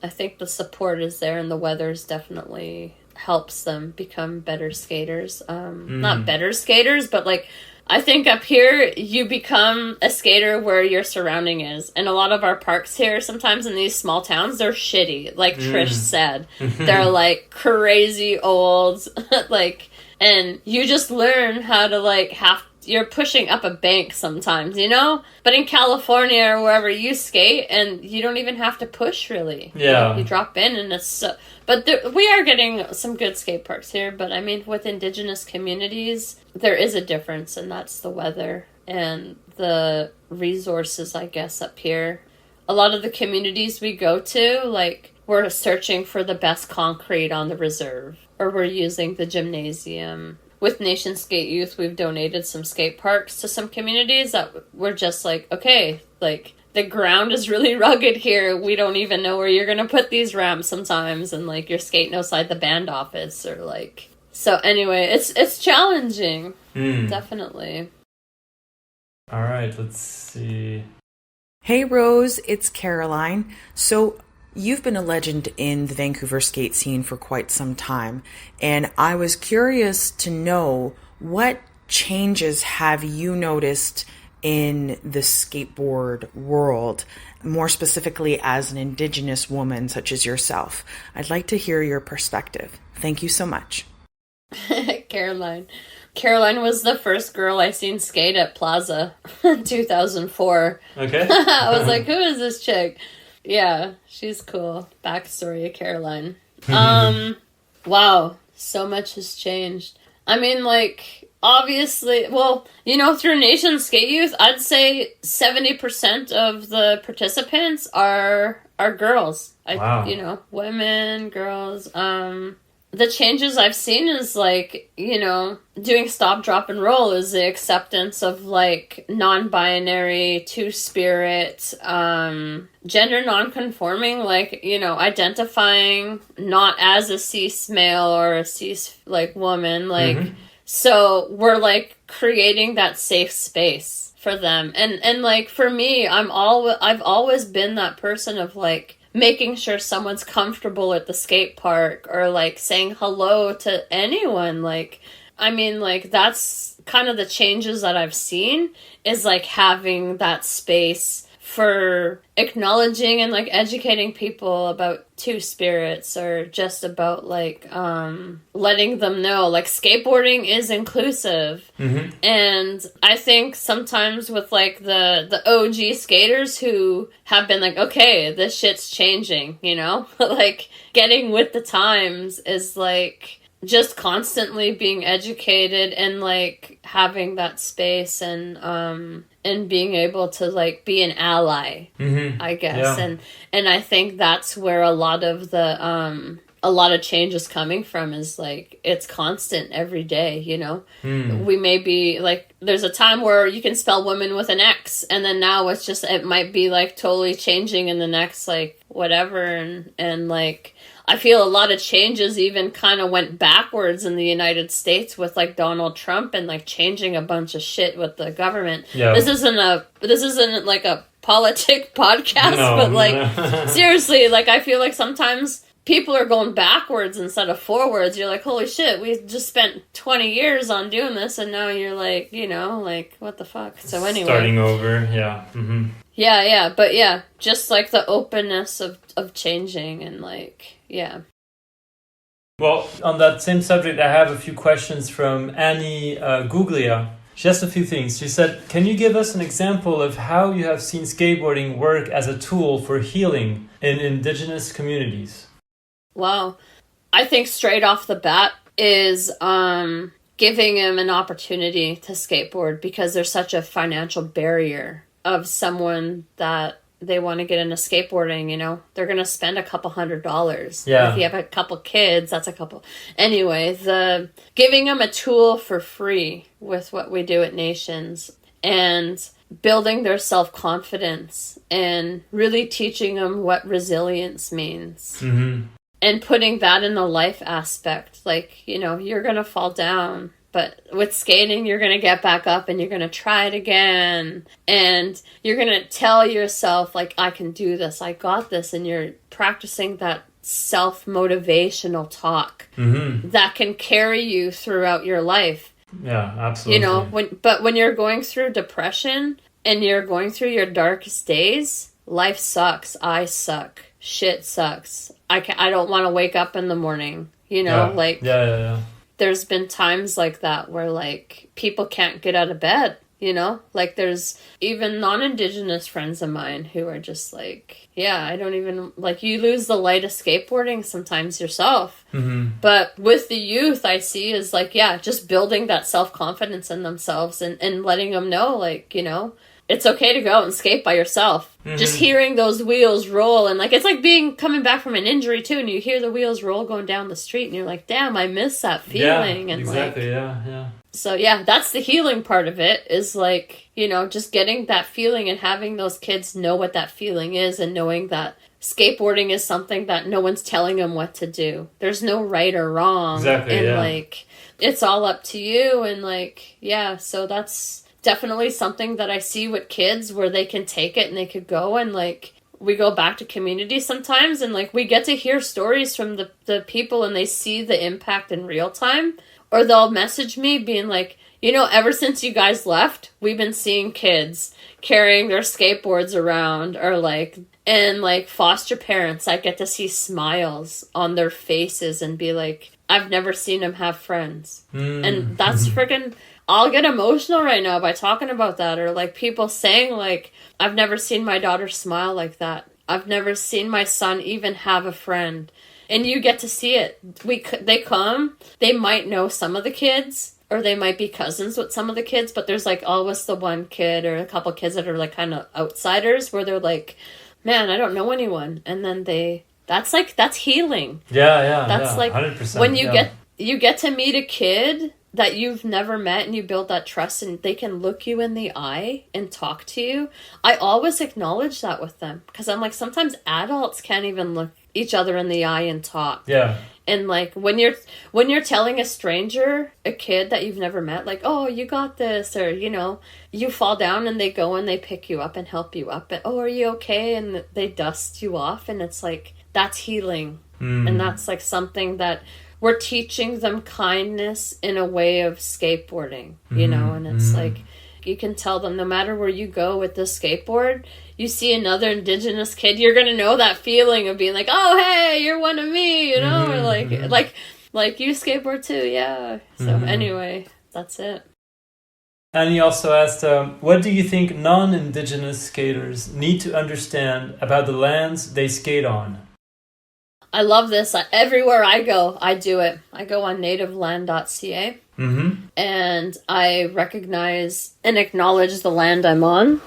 I think the support is there and the weather's definitely helps them become better skaters. Not better skaters, but like, I think up here, you become a skater where your surrounding is. And a lot of our parks here, sometimes in these small towns, they're shitty. Like Trish said. They're like crazy old. Like, and you just learn how to like you're pushing up a bank sometimes, you know? But in California or wherever you skate, and you don't even have to push really. Yeah. You drop in and it's so... But we are getting some good skate parks here, but I mean, with Indigenous communities, there is a difference, and that's the weather and the resources, I guess, up here. A lot of the communities we go to, like, we're searching for the best concrete on the reserve, or we're using the gymnasium. With Nation Skate Youth, we've donated some skate parks to some communities that we're just like, okay, like, the ground is really rugged here. We don't even know where you're going to put these ramps sometimes. And like you're skating outside the band office or like, so anyway, it's challenging. Definitely. All right, let's see. Hey Rose, it's Caroline. So you've been a legend in the Vancouver skate scene for quite some time. And I was curious to know, what changes have you noticed in the skateboard world, more specifically as an Indigenous woman such as yourself? I'd like to hear your perspective. Thank you so much. Caroline was the first girl I seen skate at Plaza in 2004. Okay. I was like, who is this chick? Yeah, she's cool. Backstory of Caroline. Wow, so much has changed. I mean, like, obviously, well, you know, through Nation Skate Youth, I'd say 70% of the participants are girls. Wow. You know, women, girls. The changes I've seen is like, you know, doing stop, drop, and roll is the acceptance of like non-binary, two-spirit, gender non-conforming, like, you know, identifying not as a cis male or a cis like woman, like, so we're like creating that safe space for them. And like for me, I've always been that person of like making sure someone's comfortable at the skate park or like saying hello to anyone. Like, I mean, like that's kind of the changes that I've seen is like having that space for acknowledging and like educating people about two spirits, or just about like letting them know like skateboarding is inclusive. And I think sometimes with like the OG skaters who have been like, okay, this shit's changing, you know, like getting with the times is like just constantly being educated and like having that space and being able to like be an ally, I guess. And I think that's where a lot of change is coming from, is like it's constant every day, you know. We may be like, there's a time where you can spell woman with an X, and then now it's just, it might be like totally changing in the next like whatever, and like I feel a lot of changes even kind of went backwards in the United States with like Donald Trump and like changing a bunch of shit with the government. This isn't like a politic podcast, but like seriously, like I feel like sometimes people are going backwards instead of forwards. You're like, holy shit, we just spent 20 years on doing this, and now you're like, you know, like what the fuck. So anyway, starting over. But yeah, just like the openness of changing, and like, yeah. Well, on that same subject, I have a few questions from Annie Guglia. She asked a few things. She said, can you give us an example of how you have seen skateboarding work as a tool for healing in Indigenous communities? Wow. I think straight off the bat is giving him an opportunity to skateboard, because there's such a financial barrier of someone that they want to get into skateboarding, you know. They're going to spend a couple $100s. Yeah. If you have a couple kids, that's a couple. Anyway, the giving them a tool for free with what we do at Nations, and building their self-confidence, and really teaching them what resilience means. And putting that in the life aspect. Like, you know, you're going to fall down, but with skating, you're going to get back up and you're going to try it again. And you're going to tell yourself, like, I can do this. I got this. And you're practicing that self-motivational talk that can carry you throughout your life. Yeah, absolutely. You know, when you're going through depression and you're going through your darkest days, life sucks. I suck. Shit sucks. I don't want to wake up in the morning, you know, there's been times like that where like people can't get out of bed, you know, like there's even non-Indigenous friends of mine who are just like, yeah, I don't even, like, you lose the light of skateboarding sometimes yourself. But with the youth, I see is like, yeah, just building that self-confidence in themselves, and letting them know, like, you know, it's okay to go out and skate by yourself. Just hearing those wheels roll, and like it's like coming back from an injury too, and you hear the wheels roll going down the street, and you're like, damn, I miss that feeling. And exactly. Like, so yeah, that's the healing part of it, is like, you know, just getting that feeling and having those kids know what that feeling is, and knowing that skateboarding is something that no one's telling them what to do. There's no right or wrong. And like, it's all up to you. And like, yeah, so that's definitely something that I see with kids, where they can take it and they could go, and like we go back to community sometimes, and like we get to hear stories from the people, and they see the impact in real time, or they'll message me being like, you know, ever since you guys left, we've been seeing kids carrying their skateboards around, or like, and like foster parents, I get to see smiles on their faces and be like, I've never seen them have friends. And that's freaking, I'll get emotional right now by talking about that. Or like people saying like, I've never seen my daughter smile like that. I've never seen my son even have a friend. And you get to see it. They come, they might know some of the kids, or they might be cousins with some of the kids, but there's like always the one kid or a couple kids that are like kind of outsiders, where they're like, man, I don't know anyone. And then that's healing. That's like 100%, when you get to meet a kid that you've never met, and you build that trust, and they can look you in the eye and talk to you. I always acknowledge that with them, because I'm like, sometimes adults can't even look each other in the eye and talk. And like when you're telling a stranger, a kid that you've never met, like, oh, you got this, or, you know, you fall down and they go and they pick you up and help you up, and, oh, are you okay? And they dust you off, and it's like, that's healing. And that's like something that we're teaching them kindness in a way of skateboarding, you know, and it's like, you can tell them no matter where you go with this skateboard, you see another Indigenous kid, you're going to know that feeling of being like, oh, hey, you're one of me, you know, or like you skateboard too, yeah. So anyway, that's it. And he also asked, what do you think non-Indigenous skaters need to understand about the lands they skate on? I love this. Everywhere I go, I do it. I go on nativeland.ca and I recognize and acknowledge the land I'm on.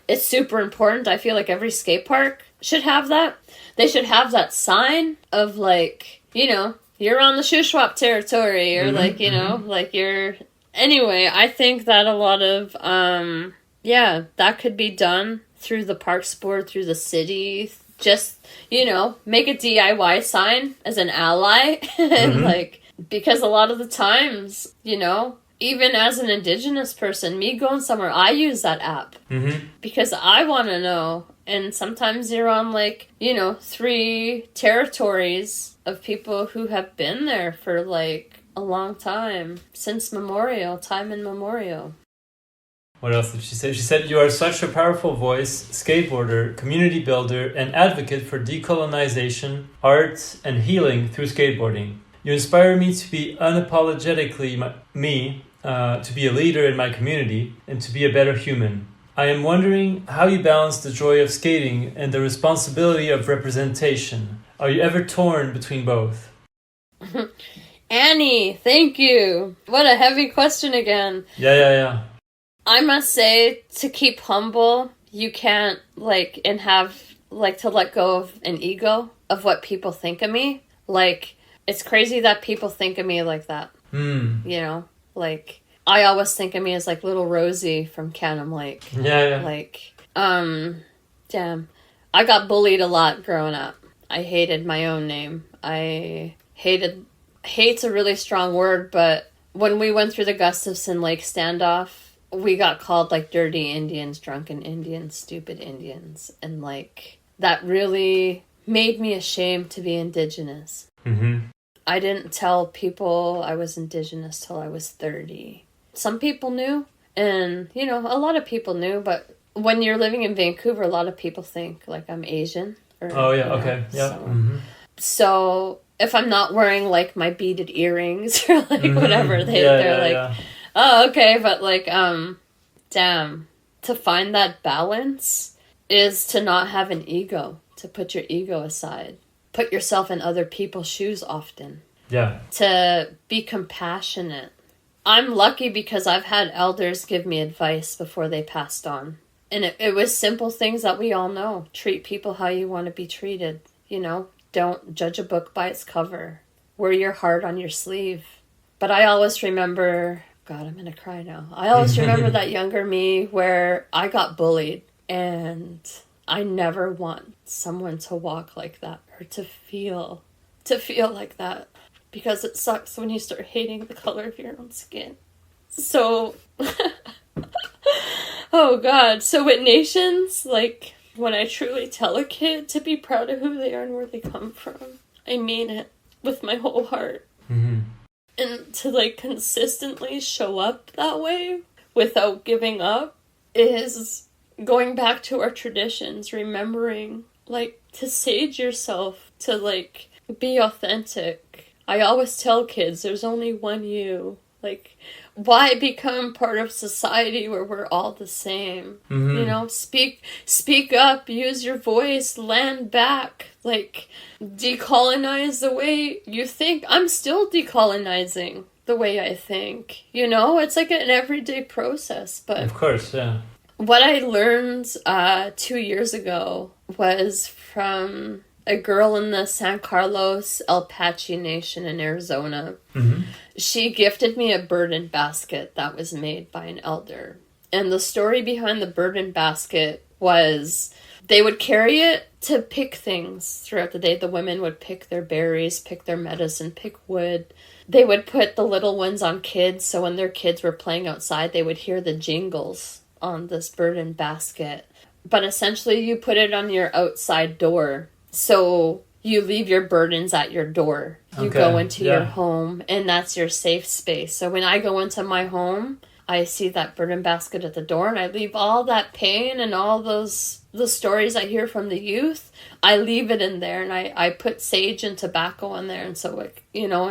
It's super important. I feel like every skate park should have that. They should have that sign of like, you know, you're on the Shuswap territory or like, you know, like you're... Anyway, I think that a lot of, that could be done through the parks board, through the city. Just, you know, make a DIY sign as an ally. And like, because a lot of the times, you know, even as an Indigenous person, me going somewhere, I use that app because I want to know. And sometimes you're on like, you know, 3 territories of people who have been there for like a long time, since time immemorial. What else did she say? She said, you are such a powerful voice, skateboarder, community builder, and advocate for decolonization, art, and healing through skateboarding. You inspire me to be unapologetically to be a leader in my community, and to be a better human. I am wondering how you balance the joy of skating and the responsibility of representation. Are you ever torn between both? Annie, thank you. What a heavy question again. Yeah. I must say, to keep humble, you can't, like, and have, like, to let go of an ego of what people think of me. Like, it's crazy that people think of me like that. You know? Like, I always think of me as, like, little Rosie from Canim Lake. Yeah. Like, damn. I got bullied a lot growing up. I hated my own name. Hate's a really strong word, but when we went through the Gustafson Lake standoff, we got called like dirty Indians, drunken Indians, stupid Indians. And like, that really made me ashamed to be Indigenous. I didn't tell people I was Indigenous till I was 30. Some people knew, and you know, a lot of people knew, but when you're living in Vancouver, a lot of people think like I'm Asian. So if I'm not wearing like my beaded earrings or like whatever, they're like, oh, okay. But like, damn, to find that balance is to not have an ego, to put your ego aside, put yourself in other people's shoes often. Yeah. To be compassionate. I'm lucky because I've had elders give me advice before they passed on. And it was simple things that we all know. Treat people how you want to be treated. You know, don't judge a book by its cover. Wear your heart on your sleeve. But I always remember, God, I'm going to cry now. I always remember that younger me where I got bullied. And I never want someone to walk like that or to feel like that. Because it sucks when you start hating the color of your own skin. So, oh God. So with nations, like, when I truly tell a kid to be proud of who they are and where they come from, I mean it with my whole heart. And to, like, consistently show up that way without giving up is going back to our traditions, remembering, like, to sage yourself, to, like, be authentic. I always tell kids, there's only one you. Like, why become part of society where we're all the same? You know, speak up, use your voice, land back, like, decolonize the way you think. I'm still decolonizing the way I think, you know? It's like an everyday process, but... Of course, yeah. What I learned 2 years ago was from a girl in the San Carlos Apache Nation in Arizona. She gifted me a burden basket that was made by an elder. And the story behind the burden basket was they would carry it to pick things throughout the day. The women would pick their berries, pick their medicine, pick wood. They would put the little ones on kids, so when their kids were playing outside, they would hear the jingles on this burden basket. But essentially, you put it on your outside door. So you leave your burdens at your door. You go into your home, and that's your safe space. So when I go into my home, I see that burden basket at the door, and I leave all that pain and all the stories I hear from the youth. I leave it in there, and I put sage and tobacco in there, and so like, you know,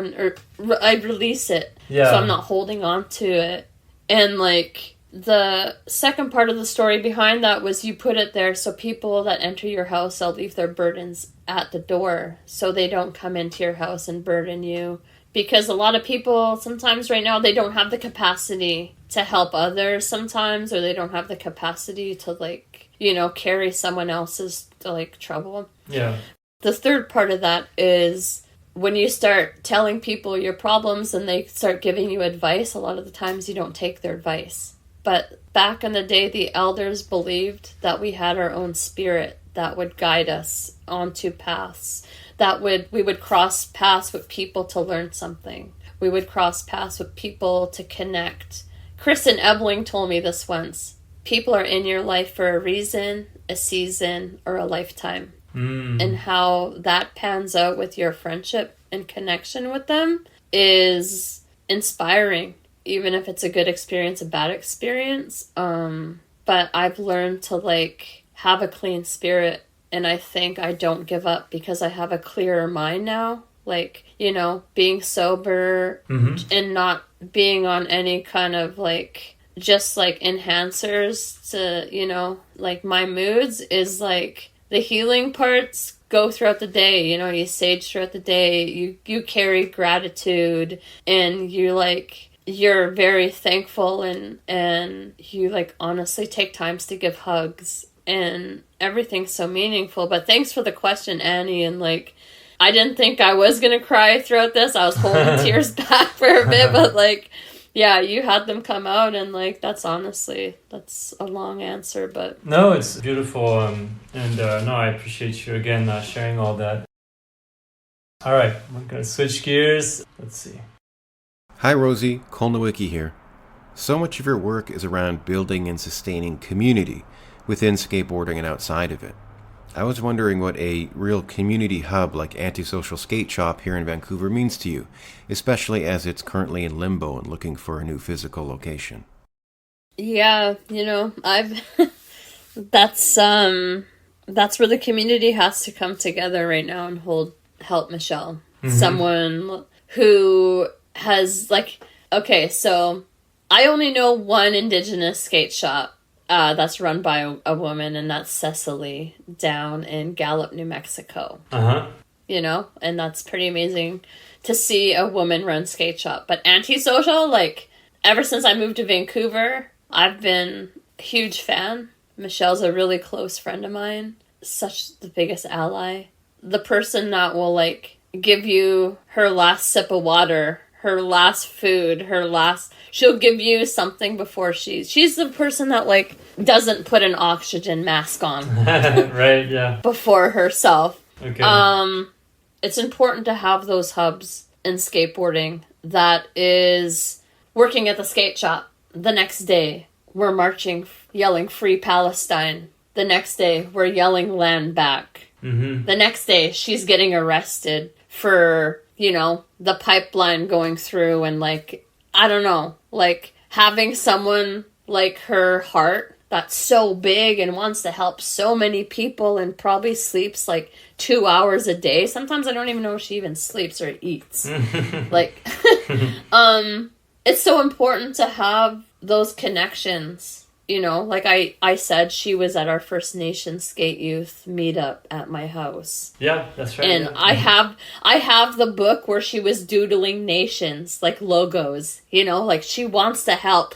I release it. Yeah. So I'm not holding on to it. And like the second part of the story behind that was you put it there so people that enter your house, they'll leave their burdens at the door so they don't come into your house and burden you. Because a lot of people sometimes right now, they don't have the capacity to help others sometimes, or they don't have the capacity to like, you know, carry someone else's like trouble. Yeah. The third part of that is when you start telling people your problems and they start giving you advice, a lot of the times you don't take their advice. But back in the day, the elders believed that we had our own spirit that would guide us onto paths. We would cross paths with people to learn something. We would cross paths with people to connect. Kristin Ebeling told me this once. People are in your life for a reason, a season, or a lifetime. And how that pans out with your friendship and connection with them is inspiring, even if it's a good experience, a bad experience. But I've learned to like have a clean spirit, and I think I don't give up because I have a clearer mind now. Like, you know, being sober and not being on any kind of like just like enhancers to, you know, like my moods is like the healing parts go throughout the day. You know, you sage throughout the day, you carry gratitude, and you're very thankful, and you like honestly take times to give hugs, and everything's so meaningful. But thanks for the question, Annie. And like, I didn't think I was gonna cry throughout this. I was holding tears back for a bit, but like, yeah, you had them come out, and like, that's a long answer, but no, it's beautiful. No, I appreciate you again sharing all that. All right, we're gonna switch gears. Let's see. Hi, Rosie. Cale Nowicki here. So much of your work is around building and sustaining community within skateboarding and outside of it. I was wondering what a real community hub like Antisocial Skate Shop here in Vancouver means to you, especially as it's currently in limbo and looking for a new physical location. yeah, you know, that's where the community has to come together right now and help Michelle. Someone who has like, okay, so I only know one Indigenous skate shop that's run by a woman, and that's Cecely down in Gallup, New Mexico. You know, and that's pretty amazing to see a woman run skate shop. But Antisocial, like, ever since I moved to Vancouver, I've been a huge fan. Michelle's a really close friend of mine, such the biggest ally. The person that will like give you her last sip of water, her last food, she'll give you something before she's the person that like doesn't put an oxygen mask on Right, yeah. before herself. Okay. It's important to have those hubs in skateboarding. That is working at the skate shop. The next day we're marching, yelling Free Palestine. The next day we're yelling Land Back. The next day she's getting arrested for, you know, the pipeline going through, and like, I don't know, like having someone like her heart that's so big and wants to help so many people and probably sleeps like 2 hours a day. Sometimes I don't even know if she even sleeps or eats. Like, it's so important to have those connections. You know, like I said, she was at our First Nation Skate Youth meetup at my house. Yeah, that's right. And yeah. I have the book where she was doodling nations, like logos, you know, like she wants to help.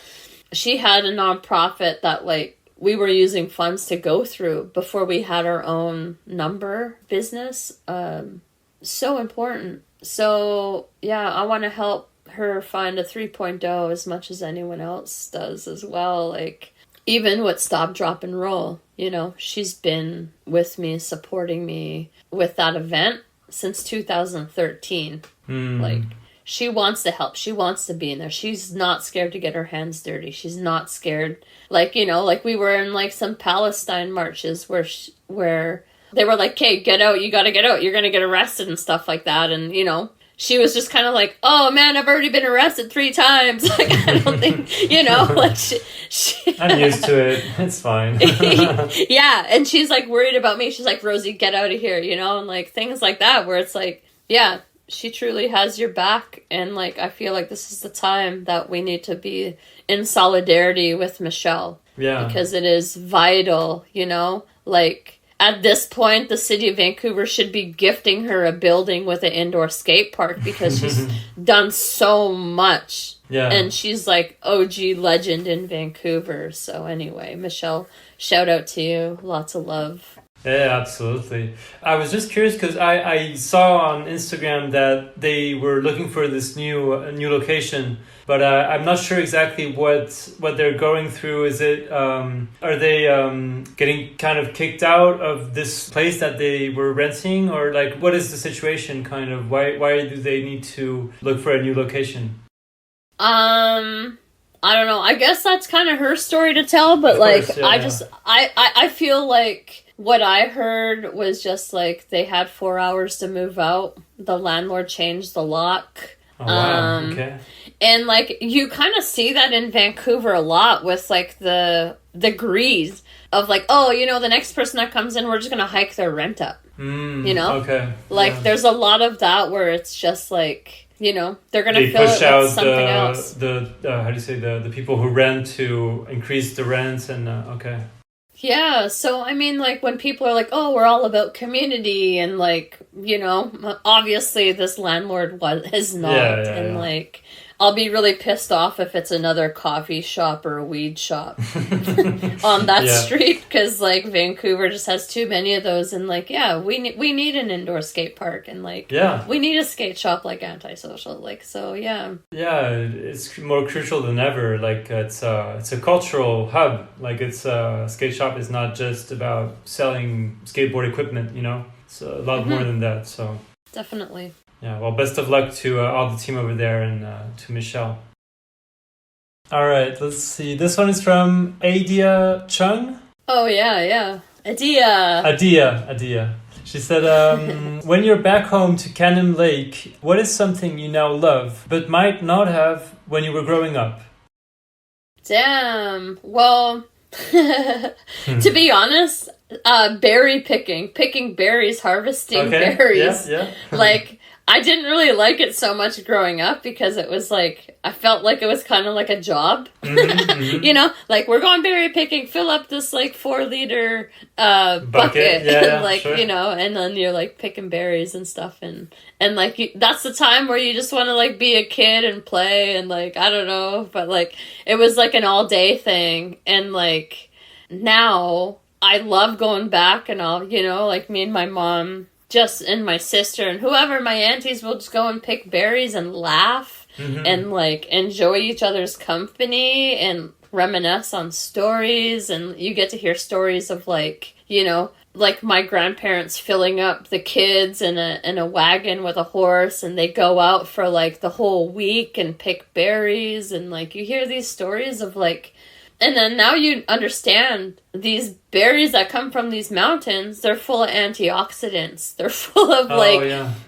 She had a nonprofit that like we were using funds to go through before we had our own number business. So important. So yeah, I want to help her find a 3.0 as much as anyone else does as well. Like, even with Stop, Drop, and Roll, you know, she's been with me, supporting me with that event since 2013. Like, she wants to help. She wants to be in there. She's not scared to get her hands dirty. She's not scared. Like, you know, like we were in like some Palestine marches where they were like, okay, get out, you gotta get out, you're gonna get arrested and stuff like that. And, you know, she was just kind of like, oh man, I've already been arrested 3 times. Like, I don't think, you know, like she I'm used to it. It's fine. Yeah, and she's like worried about me. She's like, Rosie, get out of here, you know, and like things like that where it's like, yeah, she truly has your back. And like, I feel like this is the time that we need to be in solidarity with Michelle. Yeah. Because it is vital, you know, like at this point, the city of Vancouver should be gifting her a building with an indoor skate park because she's done so much. Yeah. And she's like OG legend in Vancouver. So anyway, Michelle, shout out to you. Lots of love. Yeah, absolutely. I was just curious because I saw on Instagram that they were looking for this new location, but I'm not sure exactly what they're going through. Is it are they getting kind of kicked out of this place that they were renting, or like what is the situation? Kind of why do they need to look for a new location? I don't know. I guess that's kind of her story to tell, but I feel like what I heard was just like they had 4 hours to move out. The landlord changed the lock. Oh, wow. Okay. And like you kind of see that in Vancouver a lot with like the greed of like, oh, you know, the next person that comes in, we're just gonna hike their rent up. You know? Okay. Like there's a lot of that where it's just like, you know, they're gonna fill it with something else. How do you say the people who rent to increase the rents and okay. Yeah, so I mean, like, when people are like, oh, we're all about community, and, like, you know, obviously this landlord is not, like, I'll be really pissed off if it's another coffee shop or a weed shop on that street, because, like, Vancouver just has too many of those, and, like, yeah, we need an indoor skate park, and, like, we need a skate shop, like, Antisocial, like, so, yeah. Yeah, it's more crucial than ever, like, it's a cultural hub, like, it's a skate shop is not just about selling skateboard equipment, you know, it's a lot more than that, so. Definitely. Yeah, well, best of luck to all the team over there and to Michelle. All right, let's see. This one is from Adea Chung. Oh, yeah. Adea. She said, when you're back home to Canim Lake, what is something you now love but might not have when you were growing up? Damn. Well, to be honest, berry picking berries, harvesting berries. Yeah. Like, I didn't really like it so much growing up because it was like, I felt like it was kind of like a job. You know, like, we're going berry picking, fill up this like 4-liter bucket. You know, and then you're like picking berries and stuff. And like, that's the time where you just want to like be a kid and play and like, I don't know, but like, it was like an all day thing. And like, now I love going back and I'll, you know, like me and my mom, and my sister and whoever, my aunties, will just go and pick berries and laugh and like enjoy each other's company and reminisce on stories. And you get to hear stories of like, you know, like my grandparents filling up the kids in a wagon with a horse, and they go out for like the whole week and pick berries, and like you hear these stories of like. And then now you understand these berries that come from these mountains, they're full of antioxidants. They're full of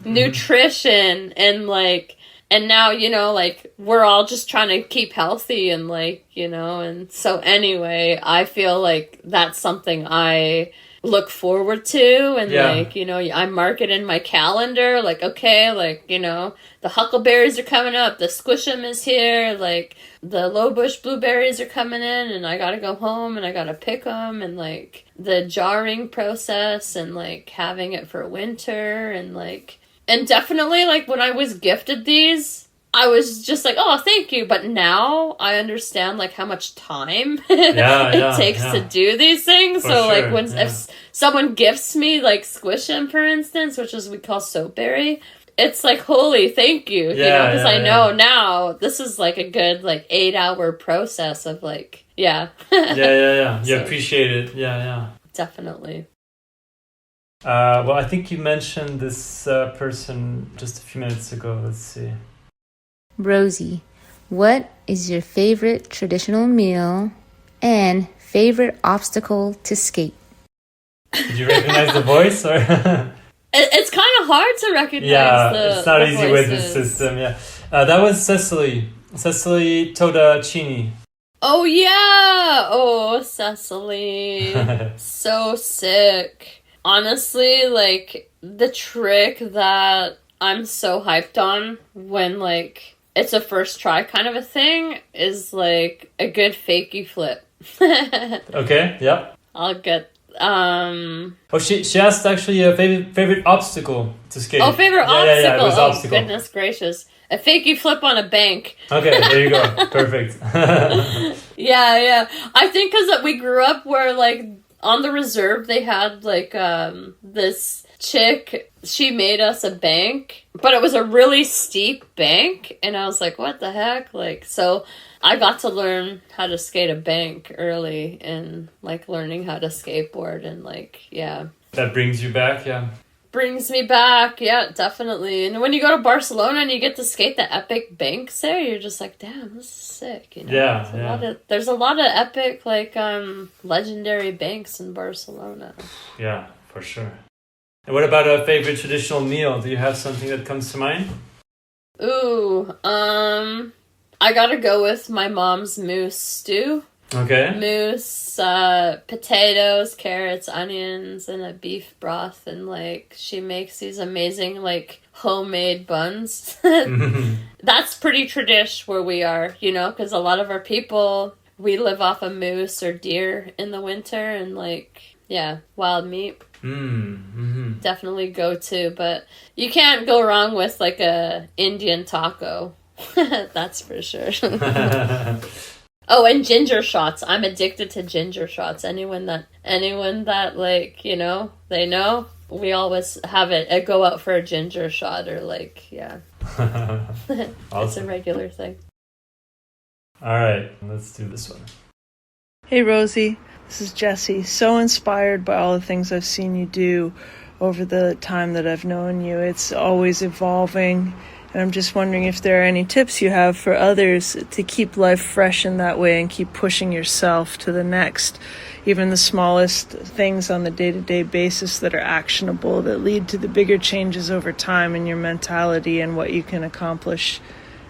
nutrition and like, and now, you know, like we're all just trying to keep healthy and like, you know, and so anyway, I feel like that's something I look forward to and like, you know, I mark it in my calendar, like, okay, like, you know, the huckleberries are coming up, the Tsq'escen is here, like the low bush blueberries are coming in, and I gotta go home and I gotta pick them, and like the jarring process and like having it for winter and like, and definitely like when I was gifted these, I was just like, oh, thank you. But now I understand like how much time it takes to do these things. For so like if someone gifts me like Tsq'escen, for instance, which is we call soapberry, it's like, holy, thank you. You know, because I know now this is like a good like 8-hour process of like, You appreciate it. Yeah. Definitely. Well, I think you mentioned this person just a few minutes ago. Let's see. Rosie, what is your favorite traditional meal and favorite obstacle to skate? Did you recognize the voice? Or It's kind of hard to recognize it's not the easy with voices. this system, that was Cecely Todacheenie. Oh, yeah! Oh, Cecily. So sick. Honestly, like, the trick that I'm so hyped on when, like, it's a first try kind of a thing is, like, a good fakie flip. Okay, yeah. I'll get... Oh, she asked actually a favorite obstacle to skate. Oh, favorite obstacle. Yeah, it was oh, obstacle. Goodness gracious. A fakie flip on a bank. Okay, there you go. Perfect. Yeah. I think because we grew up where, like, on the reserve, they had, like, this chick, she made us a bank, but it was a really steep bank, and I was like, what the heck? Like, so I got to learn how to skate a bank early in, like, learning how to skateboard, and, like, yeah. That brings you back, yeah. Brings me back, yeah, definitely. And when you go to Barcelona and you get to skate the epic banks there, you're just like, damn, this is sick, you know? Yeah, There's a lot of epic, like, legendary banks in Barcelona. Yeah, for sure. And what about a favorite traditional meal? Do you have something that comes to mind? Ooh, I gotta go with my mom's moose stew. Okay. Moose, potatoes, carrots, onions, and a beef broth. And, like, she makes these amazing, like, homemade buns. That's pretty tradish where we are, you know, because a lot of our people, we live off of moose or deer in the winter and, like, yeah, wild meat. Definitely go to, but you can't go wrong with, like, a Indian taco. That's for sure. Oh, and ginger shots. I'm addicted to ginger shots. Anyone that like, you know, they know, we always have it go out for a ginger shot or, like, yeah. Awesome. It's a regular thing. All right, let's do this one. Hey, Rosie. This is Jessie. So inspired by all the things I've seen you do over the time that I've known you. It's always evolving. And I'm just wondering if there are any tips you have for others to keep life fresh in that way and keep pushing yourself to the next. Even the smallest things on the day-to-day basis that are actionable, that lead to the bigger changes over time in your mentality and what you can accomplish.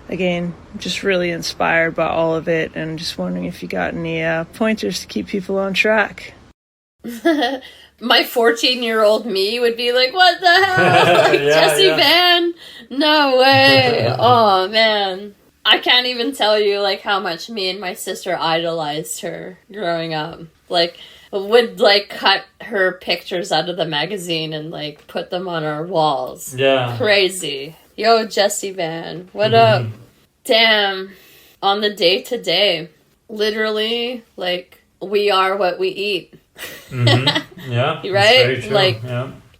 Again, just really inspired by all of it, and just wondering if you got any pointers to keep people on track. My 14-year-old me would be like, what the hell? Like, Jessie Van? No way. Oh, man. I can't even tell you, like, how much me and my sister idolized her growing up. Like, would, like, cut her pictures out of the magazine and, like, put them on our walls. Yeah. Crazy. Yo, Jessie Van, what up? Damn. On the day-to-day, literally, like, we are what we eat. Yeah. Right? Like,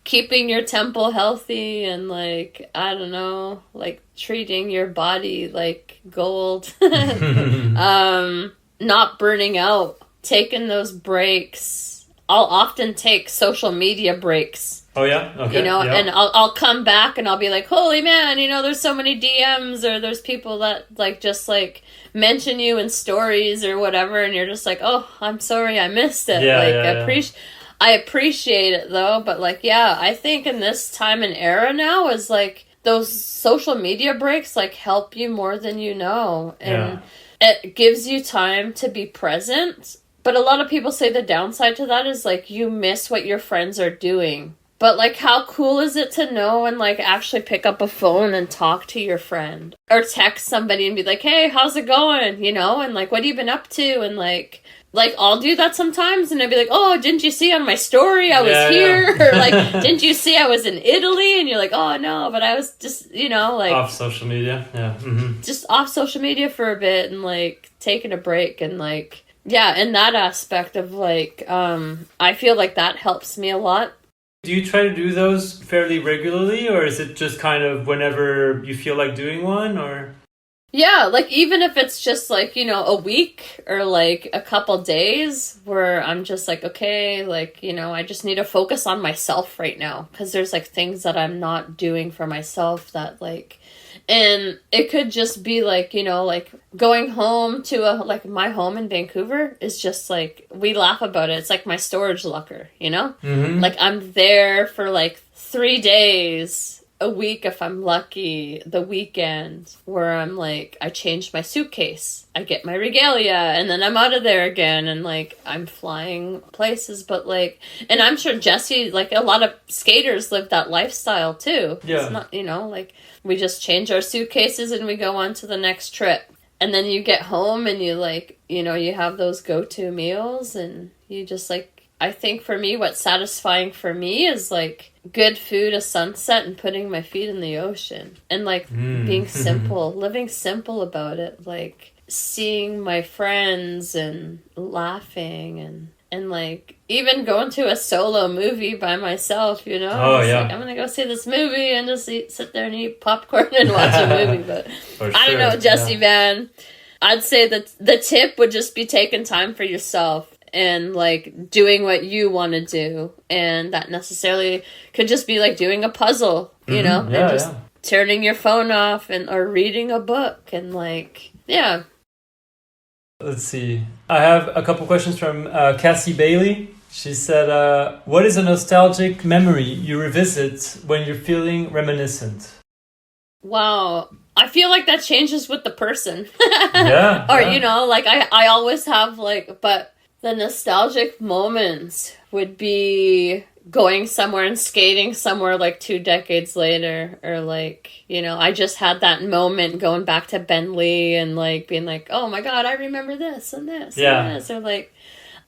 keeping your temple healthy and, like, I don't know, like, treating your body like gold. Not burning out. Taking those breaks. I'll often take social media breaks. Oh, yeah? Okay. You know, and I'll come back and I'll be like, holy man, you know, there's so many DMs or there's people that, like, just, like, mention you in stories or whatever, and you're just like, oh, I'm sorry I missed it. I appreciate it, though, but, like, yeah, I think in this time and era now is, like, those social media breaks, like, help you more than you know, and it gives you time to be present, but a lot of people say the downside to that is, like, you miss what your friends are doing. But, like, how cool is it to know and, like, actually pick up a phone and talk to your friend? Or text somebody and be like, hey, how's it going? You know? And, like, what have you been up to? And, like, I'll do that sometimes. And I'd be like, oh, didn't you see on my story I was here? Or, like, didn't you see I was in Italy? And you're like, oh, no, but I was just, you know, like... Off social media, Just off social media for a bit and, like, taking a break and, like... Yeah, in that aspect of, like, I feel like that helps me a lot. Do you try to do those fairly regularly, or is it just kind of whenever you feel like doing one, or? Yeah, like, even if it's just, like, you know, a week or, like, a couple days where I'm just like, okay, like, you know, I just need to focus on myself right now. Because there's, like, things that I'm not doing for myself that, like... And it could just be like, you know, like going home to my home in Vancouver is just like, we laugh about it. It's like my storage locker, you know? Mm-hmm. Like I'm there for like 3 days a week if I'm lucky, the weekend, where I'm like, I change my suitcase, I get my regalia, and then I'm out of there again, and like I'm flying places. But like, and I'm sure Jessie, like a lot of skaters live that lifestyle too. Yeah. It's not, you know, like we just change our suitcases and we go on to the next trip. And then you get home and you like, you know, you have those go-to meals, and you just like, I think for me, what's satisfying for me is like good food, a sunset, and putting my feet in the ocean. And like being simple, living simple about it. Like seeing my friends and laughing and like even going to a solo movie by myself, you know? Oh, yeah. Like, I'm going to go see this movie and just sit there and eat popcorn and watch a movie. But I don't know, Jessie Van. I'd say that the tip would just be taking time for yourself. And like doing what you want to do, and that necessarily could just be like doing a puzzle, you know, and just turning your phone off or reading a book, and like Let's see. I have a couple questions from Cassie Bailey. She said, "What is a nostalgic memory you revisit when you're feeling reminiscent?" Wow, I feel like that changes with the person. Or you know, like I always have like, but. The nostalgic moments would be going somewhere and skating somewhere like 2 decades later, or like, you know, I just had that moment going back to Ben Lee and like being like, oh my God, I remember this and this and this, or like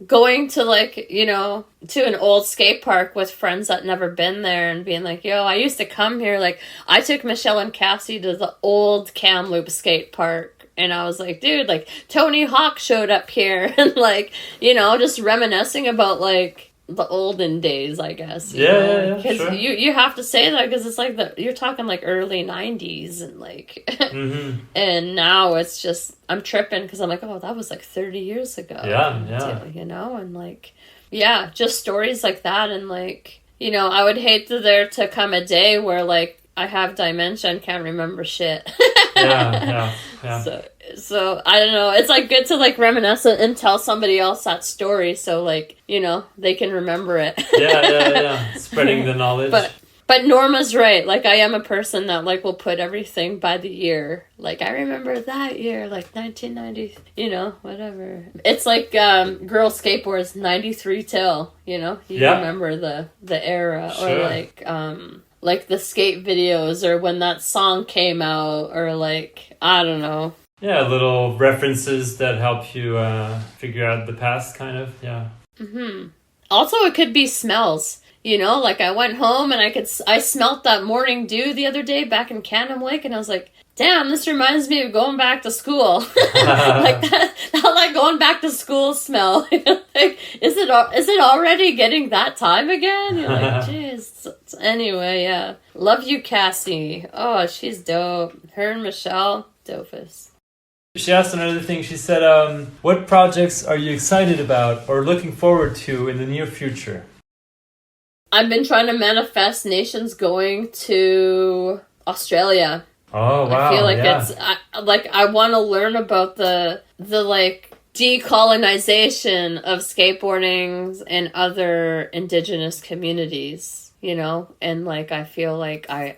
going to like, you know, to an old skate park with friends that never been there and being like, yo, I used to come here. Like I took Michelle and Cassie to the old Kamloops skate park. And I was like, dude, like, Tony Hawk showed up here. And, like, you know, just reminiscing about, like, the olden days, I guess. Yeah, Because sure. you have to say that because it's, like, you're talking, like, early 90s. And, like, and now it's just, I'm tripping because I'm like, oh, that was, like, 30 years ago. Yeah. You know? And, like, yeah, just stories like that. And, like, you know, I would hate there to come a day where, like, I have dementia and can't remember shit. Yeah. So I don't know. It's like good to like reminisce and tell somebody else that story, so like, you know, they can remember it. Yeah. Spreading the knowledge. But Norma's right. Like I am a person that like will put everything by the year. Like I remember that year, like 1990. You know, whatever. It's like girl skateboards 93 till. You know, you remember the era, sure. Or like the skate videos, or when that song came out, or like, I don't know. Yeah, little references that help you figure out the past, kind of, Also, it could be smells. You know, like I went home and I smelt that morning dew the other day back in Canim Lake, and I was like, damn, this reminds me of going back to school. Like that like going back to school smell. Like, is it already getting that time again? You're like, jeez. Anyway, yeah. Love you, Cassie. Oh, she's dope. Her and Michelle, dopest. She asked another thing. She said, what projects are you excited about or looking forward to in the near future? I've been trying to manifest nations going to Australia. Oh, wow. I feel like I want to learn about the like decolonization of skateboarding and other Indigenous communities, you know? And like I feel like I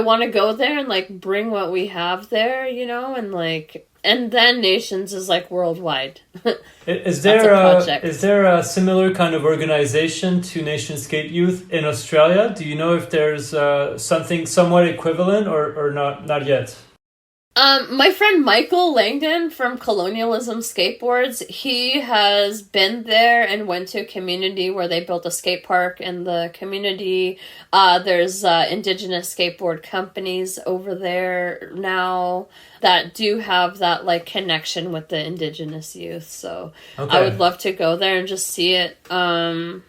want to go there and like bring what we have there, you know? And like, and then nations is like worldwide. Is there a similar kind of organization to Nation Skate Youth in Australia? Do you know if there's something somewhat equivalent or not yet? My friend Michael Langdon from Colonialism Skateboards, he has been there and went to a community where they built a skate park in the community. There's Indigenous skateboard companies over there now that do have that like connection with the Indigenous youth. So I would love to go there and just see it. Damn,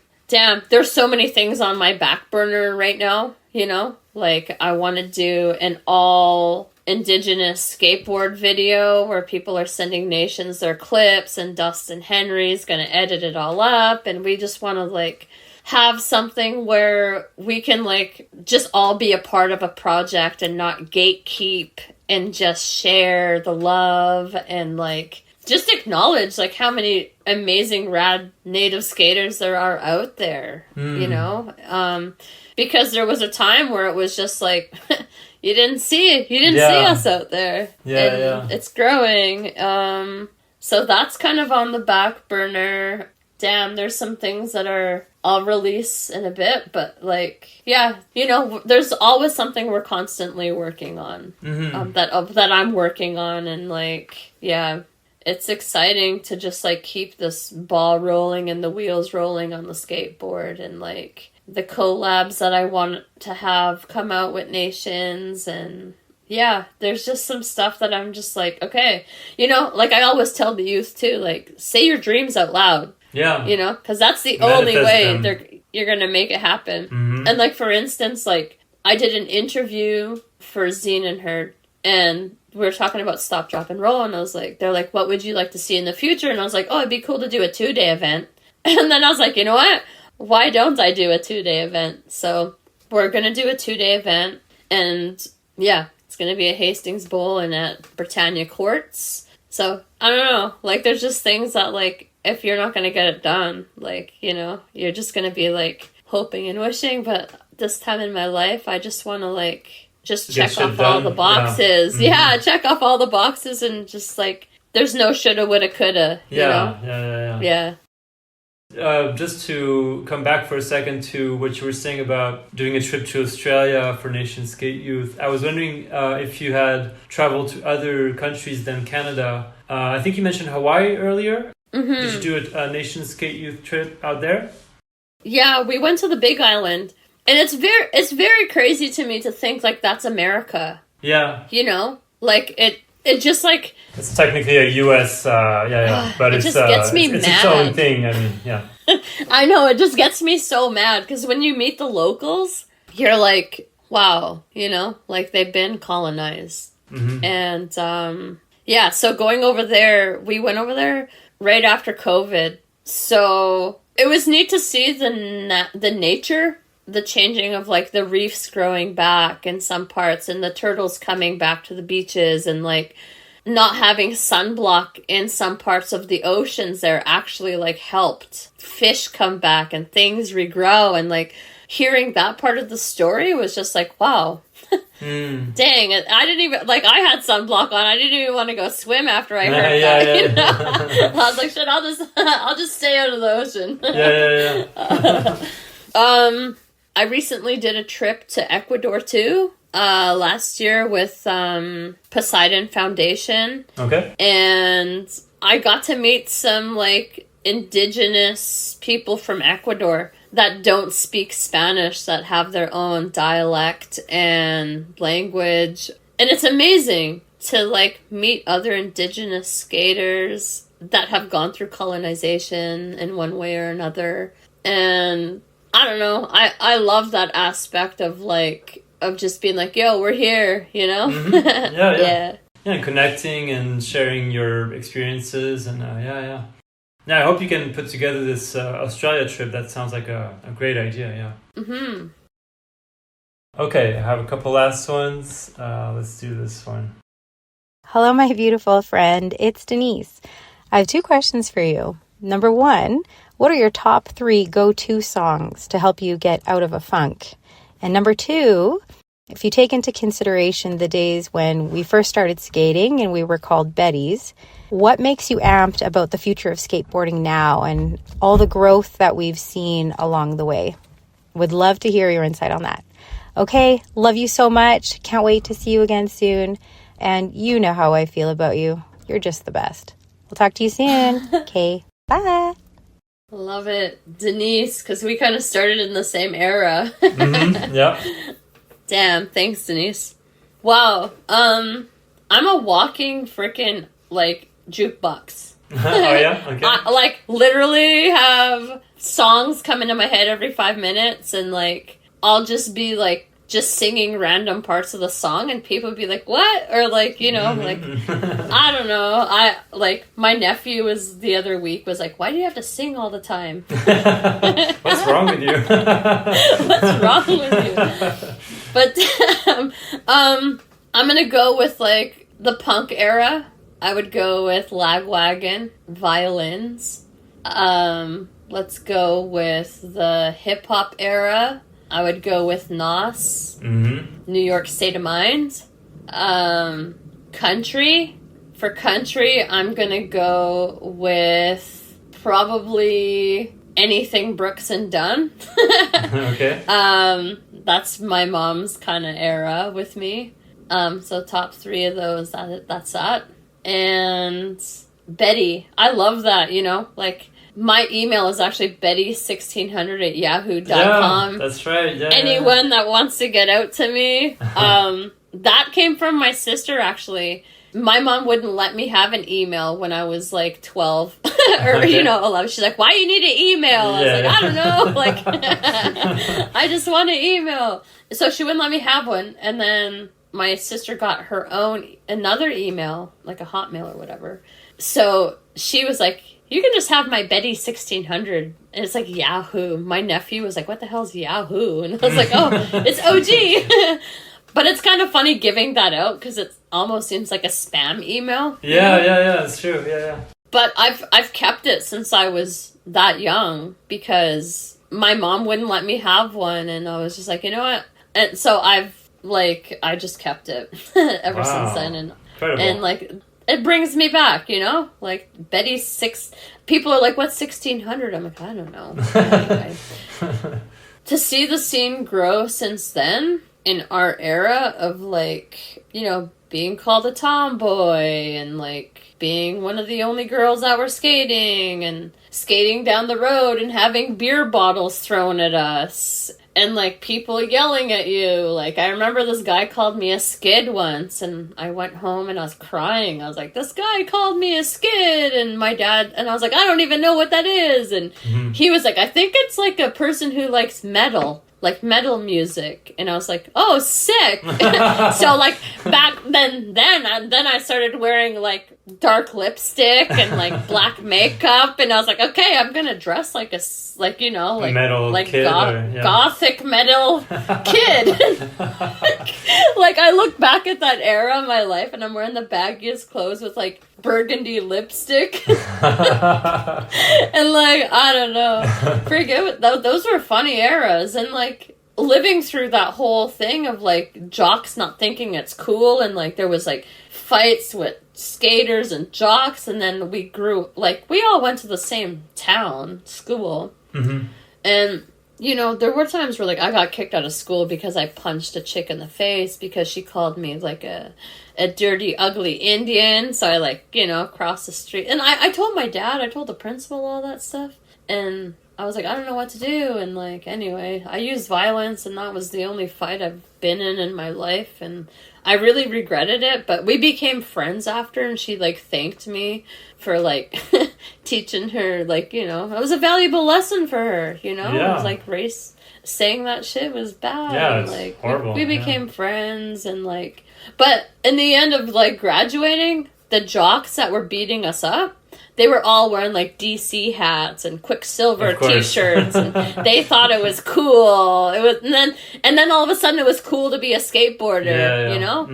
there's so many things on my back burner right now, you know? Like I want to do an all Indigenous skateboard video where people are sending nations their clips, and Dustin Henry's going to edit it all up, and we just want to like have something where we can like just all be a part of a project and not gatekeep, and just share the love and like just acknowledge like how many amazing rad native skaters there are out there, you know? Because there was a time where it was just like you didn't see us out there. And it's growing. So that's kind of on the back burner. Damn, there's some things that I'll release in a bit, but like, yeah, you know, there's always something we're constantly working on, that I'm working on. And like, yeah, it's exciting to just like keep this ball rolling and the wheels rolling on the skateboard, and like the collabs that I want to have come out with nations. And yeah, there's just some stuff that I'm just like, okay, you know, like I always tell the youth too, like say your dreams out loud. Yeah. You know, because that's the only way you're going to make it happen. And like, for instance, like I did an interview for Zine and Herd, and we were talking about Stop, Drop, and Roll. And I was like, they're like, what would you like to see in the future? And I was like, oh, it'd be cool to do a 2-day event. And then I was like, you know what? Why don't I do a 2-day event? So we're going to do a 2-day event. And yeah, it's going to be at Hastings Bowl and at Britannia Courts. So I don't know. Like, there's just things that like, if you're not going to get it done, like, you know, you're just going to be like hoping and wishing. But this time in my life, I just want to like, just check off all the boxes. Yeah. Check off all the boxes, and just like, there's no shoulda, woulda, coulda, you know? Yeah. Just to come back for a second to what you were saying about doing a trip to Australia for Nation Skate Youth, I was wondering if you had traveled to other countries than Canada. I think you mentioned Hawaii earlier. Did you do a Nation Skate Youth trip out there? Yeah, we went to the Big Island, and it's very crazy to me to think like that's America. Yeah, you know, like it just like it's technically a U.S. But it just gets me mad. It's its own thing. I mean, yeah. I know, it just gets me so mad because when you meet the locals, you're like, wow, you know, like they've been colonized, and yeah. So going over there, we went over there right after COVID. So it was neat to see the nature, the changing of like the reefs growing back in some parts, and the turtles coming back to the beaches, and like not having sunblock in some parts of the oceans there actually like helped fish come back and things regrow. And like hearing that part of the story was just like, wow. Dang it, I didn't even like, I had sunblock on, I didn't even want to go swim after I heard that. You know? I was like, shit, I'll just stay out of the ocean. I recently did a trip to Ecuador too, last year with Poseidon Foundation. Okay. And I got to meet some like indigenous people from Ecuador that don't speak Spanish, that have their own dialect and language. And it's amazing to like meet other indigenous skaters that have gone through colonization in one way or another. And I don't know, I love that aspect of like, of just being like, yo, we're here, you know? Yeah, connecting and sharing your experiences, and Yeah, I hope you can put together this Australia trip. That sounds like a great idea, yeah. Okay, I have a couple last ones. Let's do this one. Hello, my beautiful friend. It's Denise. I have 2 questions for you. Number 1, what are your top 3 go-to songs to help you get out of a funk? And number 2, if you take into consideration the days when we first started skating and we were called Betties, what makes you amped about the future of skateboarding now and all the growth that we've seen along the way? Would love to hear your insight on that. Okay, love you so much. Can't wait to see you again soon. And you know how I feel about you. You're just the best. We'll talk to you soon. Okay, bye. Love it. Denise, because we kind of started in the same era. Yeah. Damn, thanks, Denise. Wow. I'm a walking freaking, like, jukebox. Oh, yeah? Okay. I, like, literally have songs come into my head every 5 minutes, and, like, I'll just be, like, just singing random parts of the song, and people would be like, what? Or like, you know, like, I don't know. My nephew was the other week was like, why do you have to sing all the time? What's wrong with you? What's wrong with you? But I'm going to go with like the punk era. I would go with Lagwagon, violins. Let's go with the hip-hop era. I would go with Nos, New York State of Mind. Country. For country, I'm going to go with probably anything Brooks and Dunn. Okay. That's my mom's kind of era with me. So top 3 of those, that's that. And Betty. I love that, you know, like... My email is actually betty1600@yahoo.com. Yeah, that's right. Yeah, Anyone that wants to get out to me. That came from my sister, actually. My mom wouldn't let me have an email when I was like 12 or, you know, 11. She's like, why you need an email? I was like, I don't know. Like, I just want an email. So she wouldn't let me have one. And then my sister got her own, another email, like a Hotmail or whatever. So she was like, you can just have my Betty 1600. And it's like Yahoo. My nephew was like, what the hell's Yahoo? And I was like, oh, it's OG. But it's kind of funny giving that out because it almost seems like a spam email. Yeah, it's true. Yeah. But I've kept it since I was that young because my mom wouldn't let me have one. And I was just like, you know what? And so I just kept it ever since then. Incredible. And like... It brings me back, you know? Like, Betty's 6... People are like, what's 1600? I'm like, I don't know. Anyway. To see the scene grow since then, in our era of, like, you know, being called a tomboy, and, like, being one of the only girls that were skating, and skating down the road, and having beer bottles thrown at us... And, like, people yelling at you. Like, I remember this guy called me a skid once, and I went home and I was crying. I was like, this guy called me a skid, and my dad, and I was like, I don't even know what that is. And he was like, I think it's, like, a person who likes metal. Like, metal music. And I was like, oh, sick. So, like, back then I started wearing, like, dark lipstick and, like, black makeup. And I was like, okay, I'm gonna dress like a, like, you know, like, metal like kid gothic metal kid. Like, I look back at that era of my life and I'm wearing the baggiest clothes with, like, burgundy lipstick. And, like, I don't know. Forget those were funny eras. And, like, living through that whole thing of, like, jocks not thinking it's cool. And, like, there was, like, fights with skaters and jocks. And then we grew, like, we all went to the same school. And, you know, there were times where, like, I got kicked out of school because I punched a chick in the face because she called me, like, a dirty, ugly Indian. So I, like, you know, crossed the street. And I told my dad, I told the principal all that stuff. And I was like, I don't know what to do. And, like, anyway, I used violence, and that was the only fight I've been in my life. And I really regretted it. But we became friends after, and she, like, thanked me for, like, teaching her, like, you know, it was a valuable lesson for her, you know? Yeah. It was, like, race, saying that shit was bad. Yeah, and, it's like, horrible. We became friends, and, like, but in the end of, like, graduating, the jocks that were beating us up, they were all wearing, like, DC hats and Quicksilver t-shirts, and they thought it was cool. It was, and then all of a sudden it was cool to be a skateboarder, you know?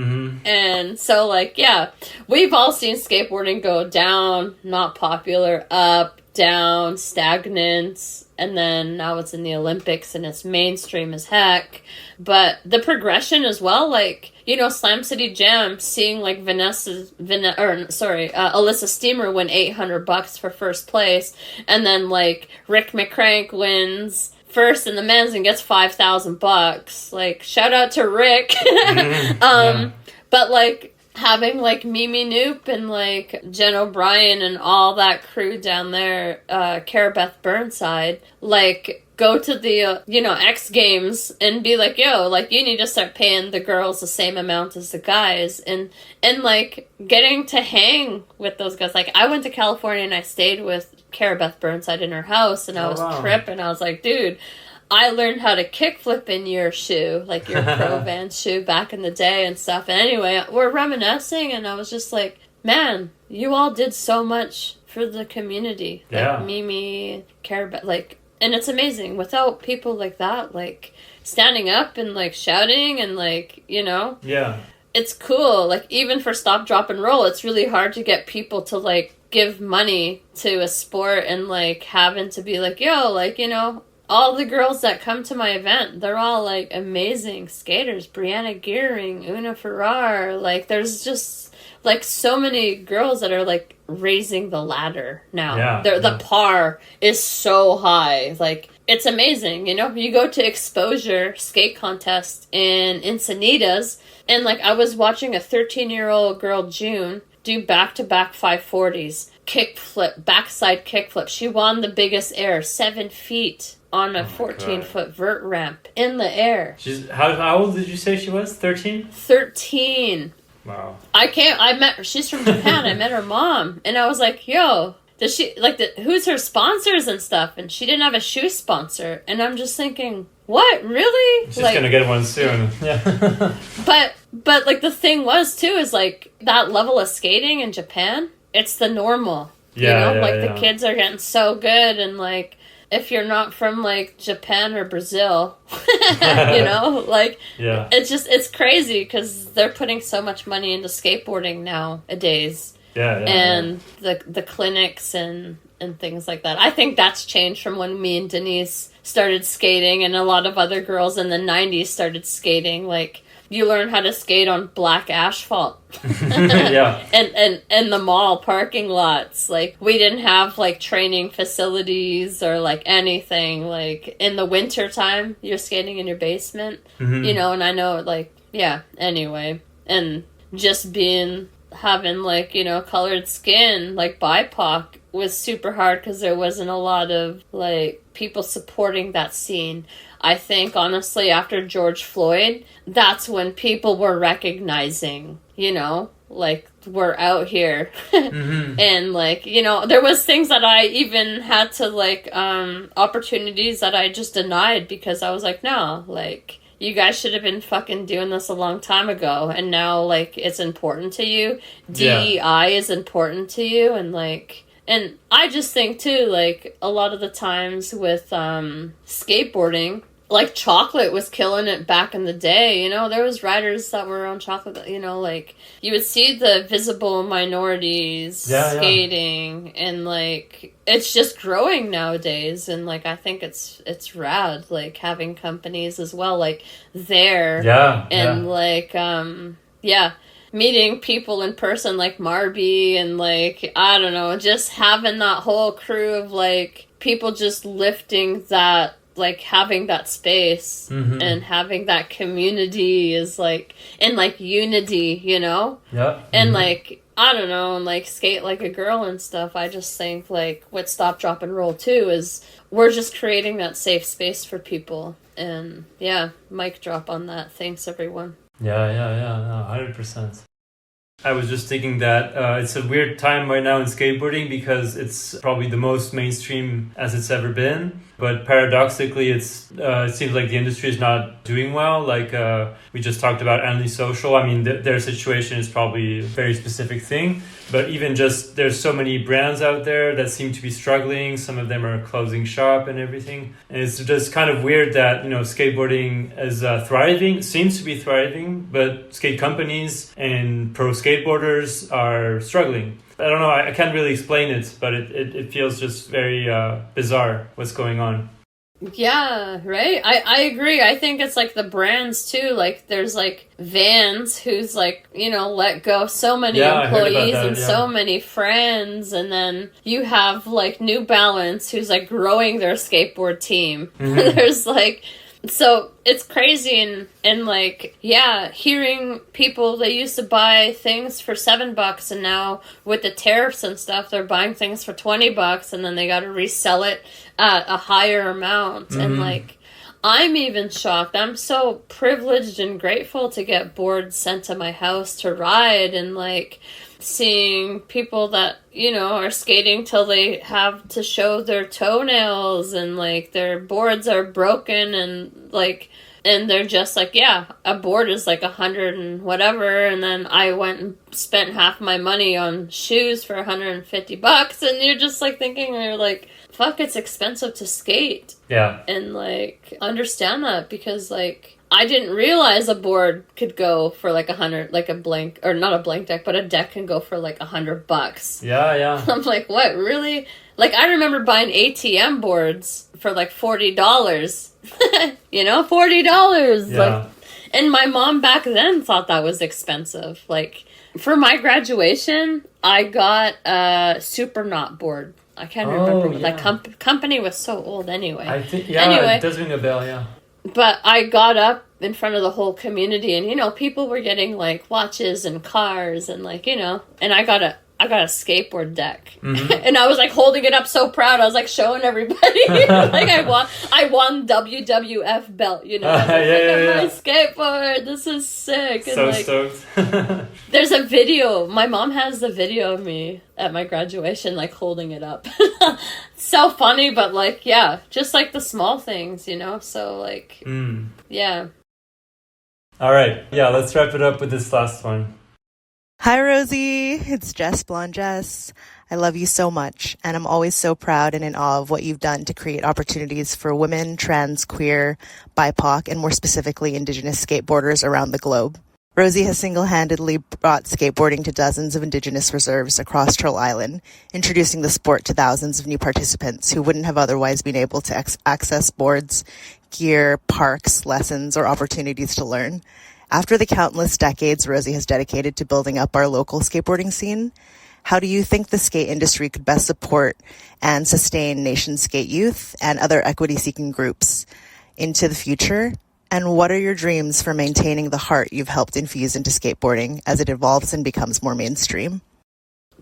And so, like, yeah, we've all seen skateboarding go down, not popular, up, down, stagnant, and then now it's in the Olympics and it's mainstream as heck. But the progression as well, like, you know, Slam City Jam, seeing, like, Alyssa Steamer win $800 for first place, and then, like, Rick McCrank wins first in the men's and gets $5,000. Like, shout out to Rick. But, like, having, like, Mimi Noop and, like, Jen O'Brien and all that crew down there, Carabeth Burnside, like, go to the, you know, X Games and be like, yo, like, you need to start paying the girls the same amount as the guys. And like, getting to hang with those guys. Like, I went to California and I stayed with Carabeth Burnside in her house, and I was tripping. I was like, dude, I learned how to kickflip in your shoe, like your Pro Vans shoe back in the day and stuff. And anyway, we're reminiscing, and I was just like, man, you all did so much for the community. Yeah. Like Mimi, Carabelle, like, and it's amazing. Without people like that, like, standing up and, like, shouting and, like, you know? Yeah. It's cool. Like, even for Stop, Drop, and Roll, it's really hard to get people to, like, give money to a sport and, like, having to be like, yo, like, you know, all the girls that come to my event, they're all, like, amazing skaters. Brianna Gearing, Una Farrar, like, there's just, like, so many girls that are, like, raising the ladder now. Yeah. The par is so high. Like, it's amazing, you know? You go to Exposure skate contest in Encinitas, and, like, I was watching a 13-year-old girl, June, do back-to-back 540s, kickflip, backside kickflip. She won the biggest air, 7 feet on a 14-foot vert ramp in the air. She's how old did you say she was? 13? 13. Wow. I met her. She's from Japan. I met her mom, and I was like, yo, does she, like, who's her sponsors and stuff? And she didn't have a shoe sponsor. And I'm just thinking, what? Really? She's like, gonna get one soon. Yeah. But like, the thing was, too, is, like, that level of skating in Japan, it's the normal. Yeah, you know? yeah, the kids are getting so good, and, like, if you're not from, like, Japan or Brazil, you know, like, yeah. It's crazy because they're putting so much money into skateboarding nowadays. Yeah. And the clinics and things like that. I think that's changed from when me and Denise started skating, and a lot of other girls in the 90s started skating. Like, you learn how to skate on black asphalt. Yeah. And the mall parking lots. Like, we didn't have, like, training facilities or, like, anything. Like, in the winter time, you're skating in your basement. Mm-hmm. You know, and I know, like, yeah, anyway. And just having, like, you know, colored skin, like BIPOC, was super hard because there wasn't a lot of, like, people supporting that scene. I think, honestly, after George Floyd, that's when people were recognizing, you know, like, we're out here. Mm-hmm. And, like, you know, there was things that I even had to, like, opportunities that I just denied because I was like, no, like, you guys should have been fucking doing this a long time ago. And now, like, it's important to you. DEI is important to you. And, like, and I just think, too, like, a lot of the times with skateboarding, like, chocolate was killing it back in the day, you know? There was riders that were on chocolate, you know, like, you would see the visible minorities skating, and, like, it's just growing nowadays, and, like, I think it's rad, like, having companies as well, like, there, like, meeting people in person, like Marby, and, like, I don't know, just having that whole crew of, like, people just lifting that, like, having that space and having that community is, like, and, like, unity, you know? Yeah. And, like, I don't know, and, like, skate like a girl and stuff. I just think, like, what Stop, Drop, and Roll, too, is we're just creating that safe space for people. And, yeah, mic drop on that. Thanks, everyone. Yeah, 100%. I was just thinking that it's a weird time right now in skateboarding because it's probably the most mainstream as it's ever been. But paradoxically, it seems like the industry is not doing well. Like we just talked about Antisocial. I mean, their situation is probably a very specific thing. But even just, there's so many brands out there that seem to be struggling. Some of them are closing shop and everything. And it's just kind of weird that, you know, skateboarding is thriving, seems to be thriving, but skate companies and pro skateboarders are struggling. I don't know, I can't really explain it, but it feels just very bizarre what's going on. Yeah, right? I agree. I think it's like the brands too. Like there's like Vans who's like, you know, let go so many employees and so many friends. And then you have like New Balance who's like growing their skateboard team. Mm-hmm. There's like, so it's crazy and like, yeah, hearing people, they used to buy things for $7 and now with the tariffs and stuff, they're buying things for $20 and then they got to resell it at a higher amount. Mm-hmm. And like, I'm even shocked. I'm so privileged and grateful to get boards sent to my house to ride and like seeing people that, you know, are skating till they have to show their toenails and like their boards are broken and like, and they're just like, yeah, a board is like 100 and whatever. And then I went and spent half my money on shoes for $150. And you're just like thinking, you're like, fuck, it's expensive to skate. Yeah. And like, understand that because like, I didn't realize a board could go for like 100, like a blank, or not a blank deck, but a deck can go for like $100. Yeah, yeah. I'm like, what, really? Like, I remember buying ATM boards for like $40. You know, $40. Yeah. Like, and my mom back then thought that was expensive. Like, for my graduation, I got a super knot board. I can't remember. Yeah. That company was so old anyway. I think, yeah, anyway, it does ring a bell, yeah. But I got up in front of the whole community and, you know, people were getting like watches and cars and like, you know, and I got a skateboard deck. Mm-hmm. And I was like holding it up so proud. I was like showing everybody like I won WWF belt, you know. I was like, look at my skateboard. This is sick. And so like, stoked. There's a video. My mom has the video of me at my graduation, like holding it up. So funny, but like, yeah, just like the small things, you know. So like, yeah. All right. Yeah, let's wrap it up with this last one. Hi, Rosie. It's Jess Blonde Jess. I love you so much, and I'm always so proud and in awe of what you've done to create opportunities for women, trans, queer, BIPOC, and more specifically, Indigenous skateboarders around the globe. Rosie has single-handedly brought skateboarding to dozens of Indigenous reserves across Turtle Island, introducing the sport to thousands of new participants who wouldn't have otherwise been able to access boards, gear, parks, lessons, or opportunities to learn. After the countless decades Rosie has dedicated to building up our local skateboarding scene, how do you think the skate industry could best support and sustain nation skate youth and other equity-seeking groups into the future? And what are your dreams for maintaining the heart you've helped infuse into skateboarding as it evolves and becomes more mainstream?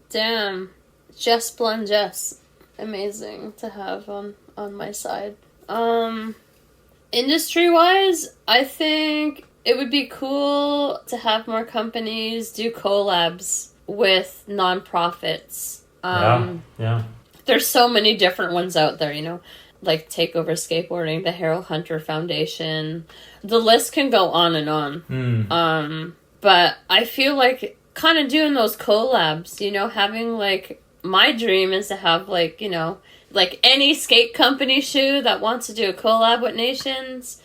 Damn. Jess Blonde Jess. Amazing to have on my side. Industry-wise, I think it would be cool to have more companies do collabs with nonprofits. Yeah. There's so many different ones out there, you know, like Takeover Skateboarding, the Harold Hunter Foundation. The list can go on and on. But I feel like kind of doing those collabs, you know, having like, my dream is to have like, you know, like any skate company shoe that wants to do a collab with Nations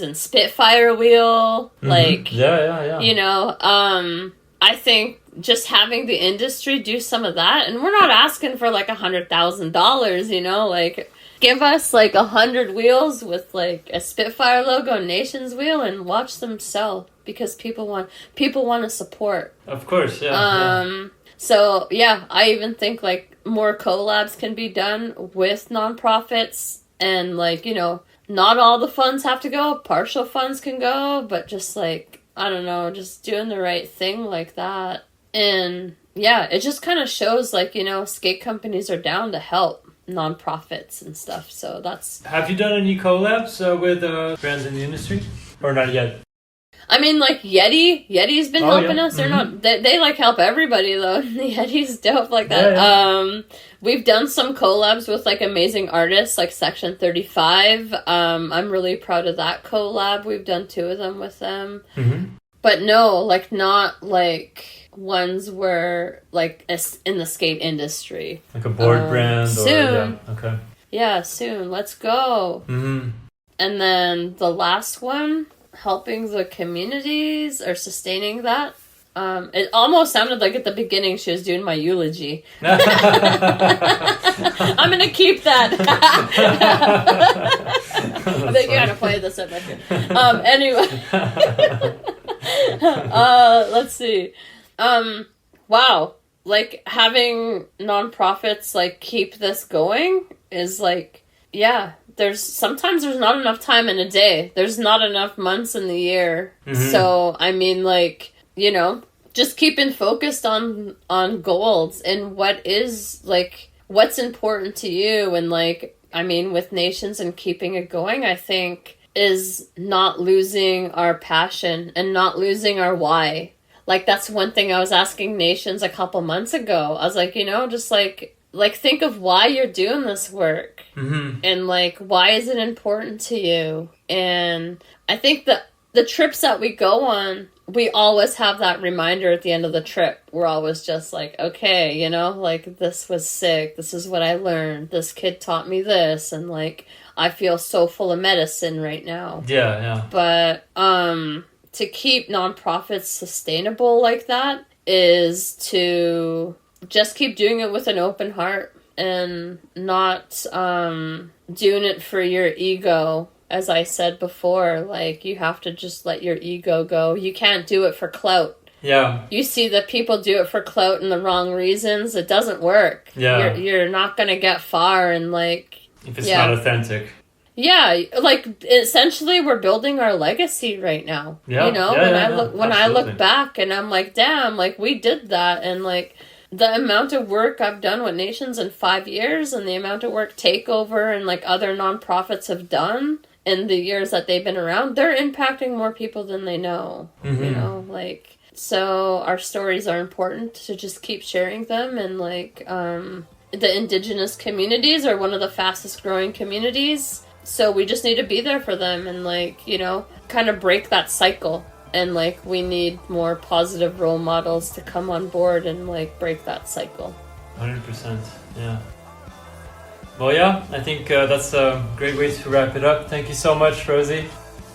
and Spitfire Wheel, like, you know, I think just having the industry do some of that, and we're not asking for like $100,000, you know, like give us like 100 wheels with like a Spitfire logo, Nations wheel, and watch them sell because people want to support. Of course, yeah. So yeah, I even think like more collabs can be done with nonprofits, and like, you know, not all the funds have to go, partial funds can go, but just like, I don't know, just doing the right thing like that. And yeah, it just kind of shows like, you know, skate companies are down to help nonprofits and stuff. So that's... Have you done any collabs with brands in the industry? Or not yet? I mean, like Yeti's been helping us. They're not, they like help everybody though. Yeti's dope like that. Yeah. We've done some collabs with like amazing artists like Section 35. I'm really proud of that collab. We've done 2 of them with them. But no, like not like ones where like in the skate industry. Like a board brand? Soon. Or, okay. Yeah, soon. Let's go. And then the last one, helping the communities or sustaining that. It almost sounded like at the beginning she was doing my eulogy. I'm gonna keep that. I think you gotta play this at my kid. Anyway. Let's see. Wow. Like having nonprofits like keep this going is like, yeah. Sometimes there's not enough time in a day. There's not enough months in the year. So, I mean, like, you know, just keeping focused on goals and what is, like, what's important to you. And, like, I mean, with Nations and keeping it going, I think, is not losing our passion and not losing our why. like, that's one thing I was asking Nations a couple months ago. I was like, you know, just like think of why you're doing this work. Mm-hmm. And, like, why is it important to you? And I think that the trips that we go on, we always have that reminder at the end of the trip. We're always just like, okay, you know, like, this was sick. This is what I learned. This kid taught me this. And, like, I feel so full of medicine right now. Yeah. But to keep nonprofits sustainable like that is to just keep doing it with an open heart and not doing it for your ego. As I said before, like, you have to just let your ego go. You can't do it for clout. Yeah. You see that people do it for clout and the wrong reasons. It doesn't work. Yeah. You're not going to get far, and, like... If it's not authentic. Yeah, like, essentially we're building our legacy right now. Yeah. You know, when I look back and I'm like, damn, like, we did that. And, like, the amount of work I've done with Nations in 5 years and the amount of work Takeover and, like, other nonprofits have done in the years that they've been around, they're impacting more people than they know. Mm-hmm. You know, like, so our stories are important to just keep sharing them. And, like, the Indigenous communities are one of the fastest growing communities. So we just need to be there for them and, like, you know, kind of break that cycle. And, like, we need more positive role models to come on board and, like, break that cycle. 100%, yeah. Well, yeah, I think that's a great way to wrap it up. Thank you so much, Rosie.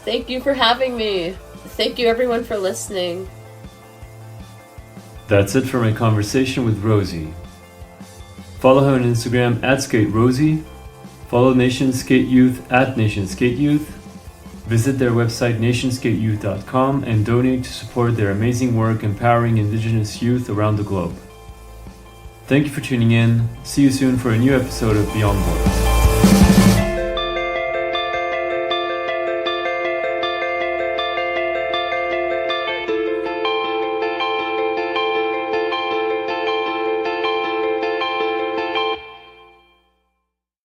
Thank you for having me. Thank you, everyone, for listening. That's it for my conversation with Rosie. Follow her on Instagram @SkateRosie. Follow Nation Skate Youth @Nation Skate Youth. Visit their website nationskateyouth.com and donate to support their amazing work empowering Indigenous youth around the globe. Thank you for tuning in. See you soon for a new episode of Beyond Board.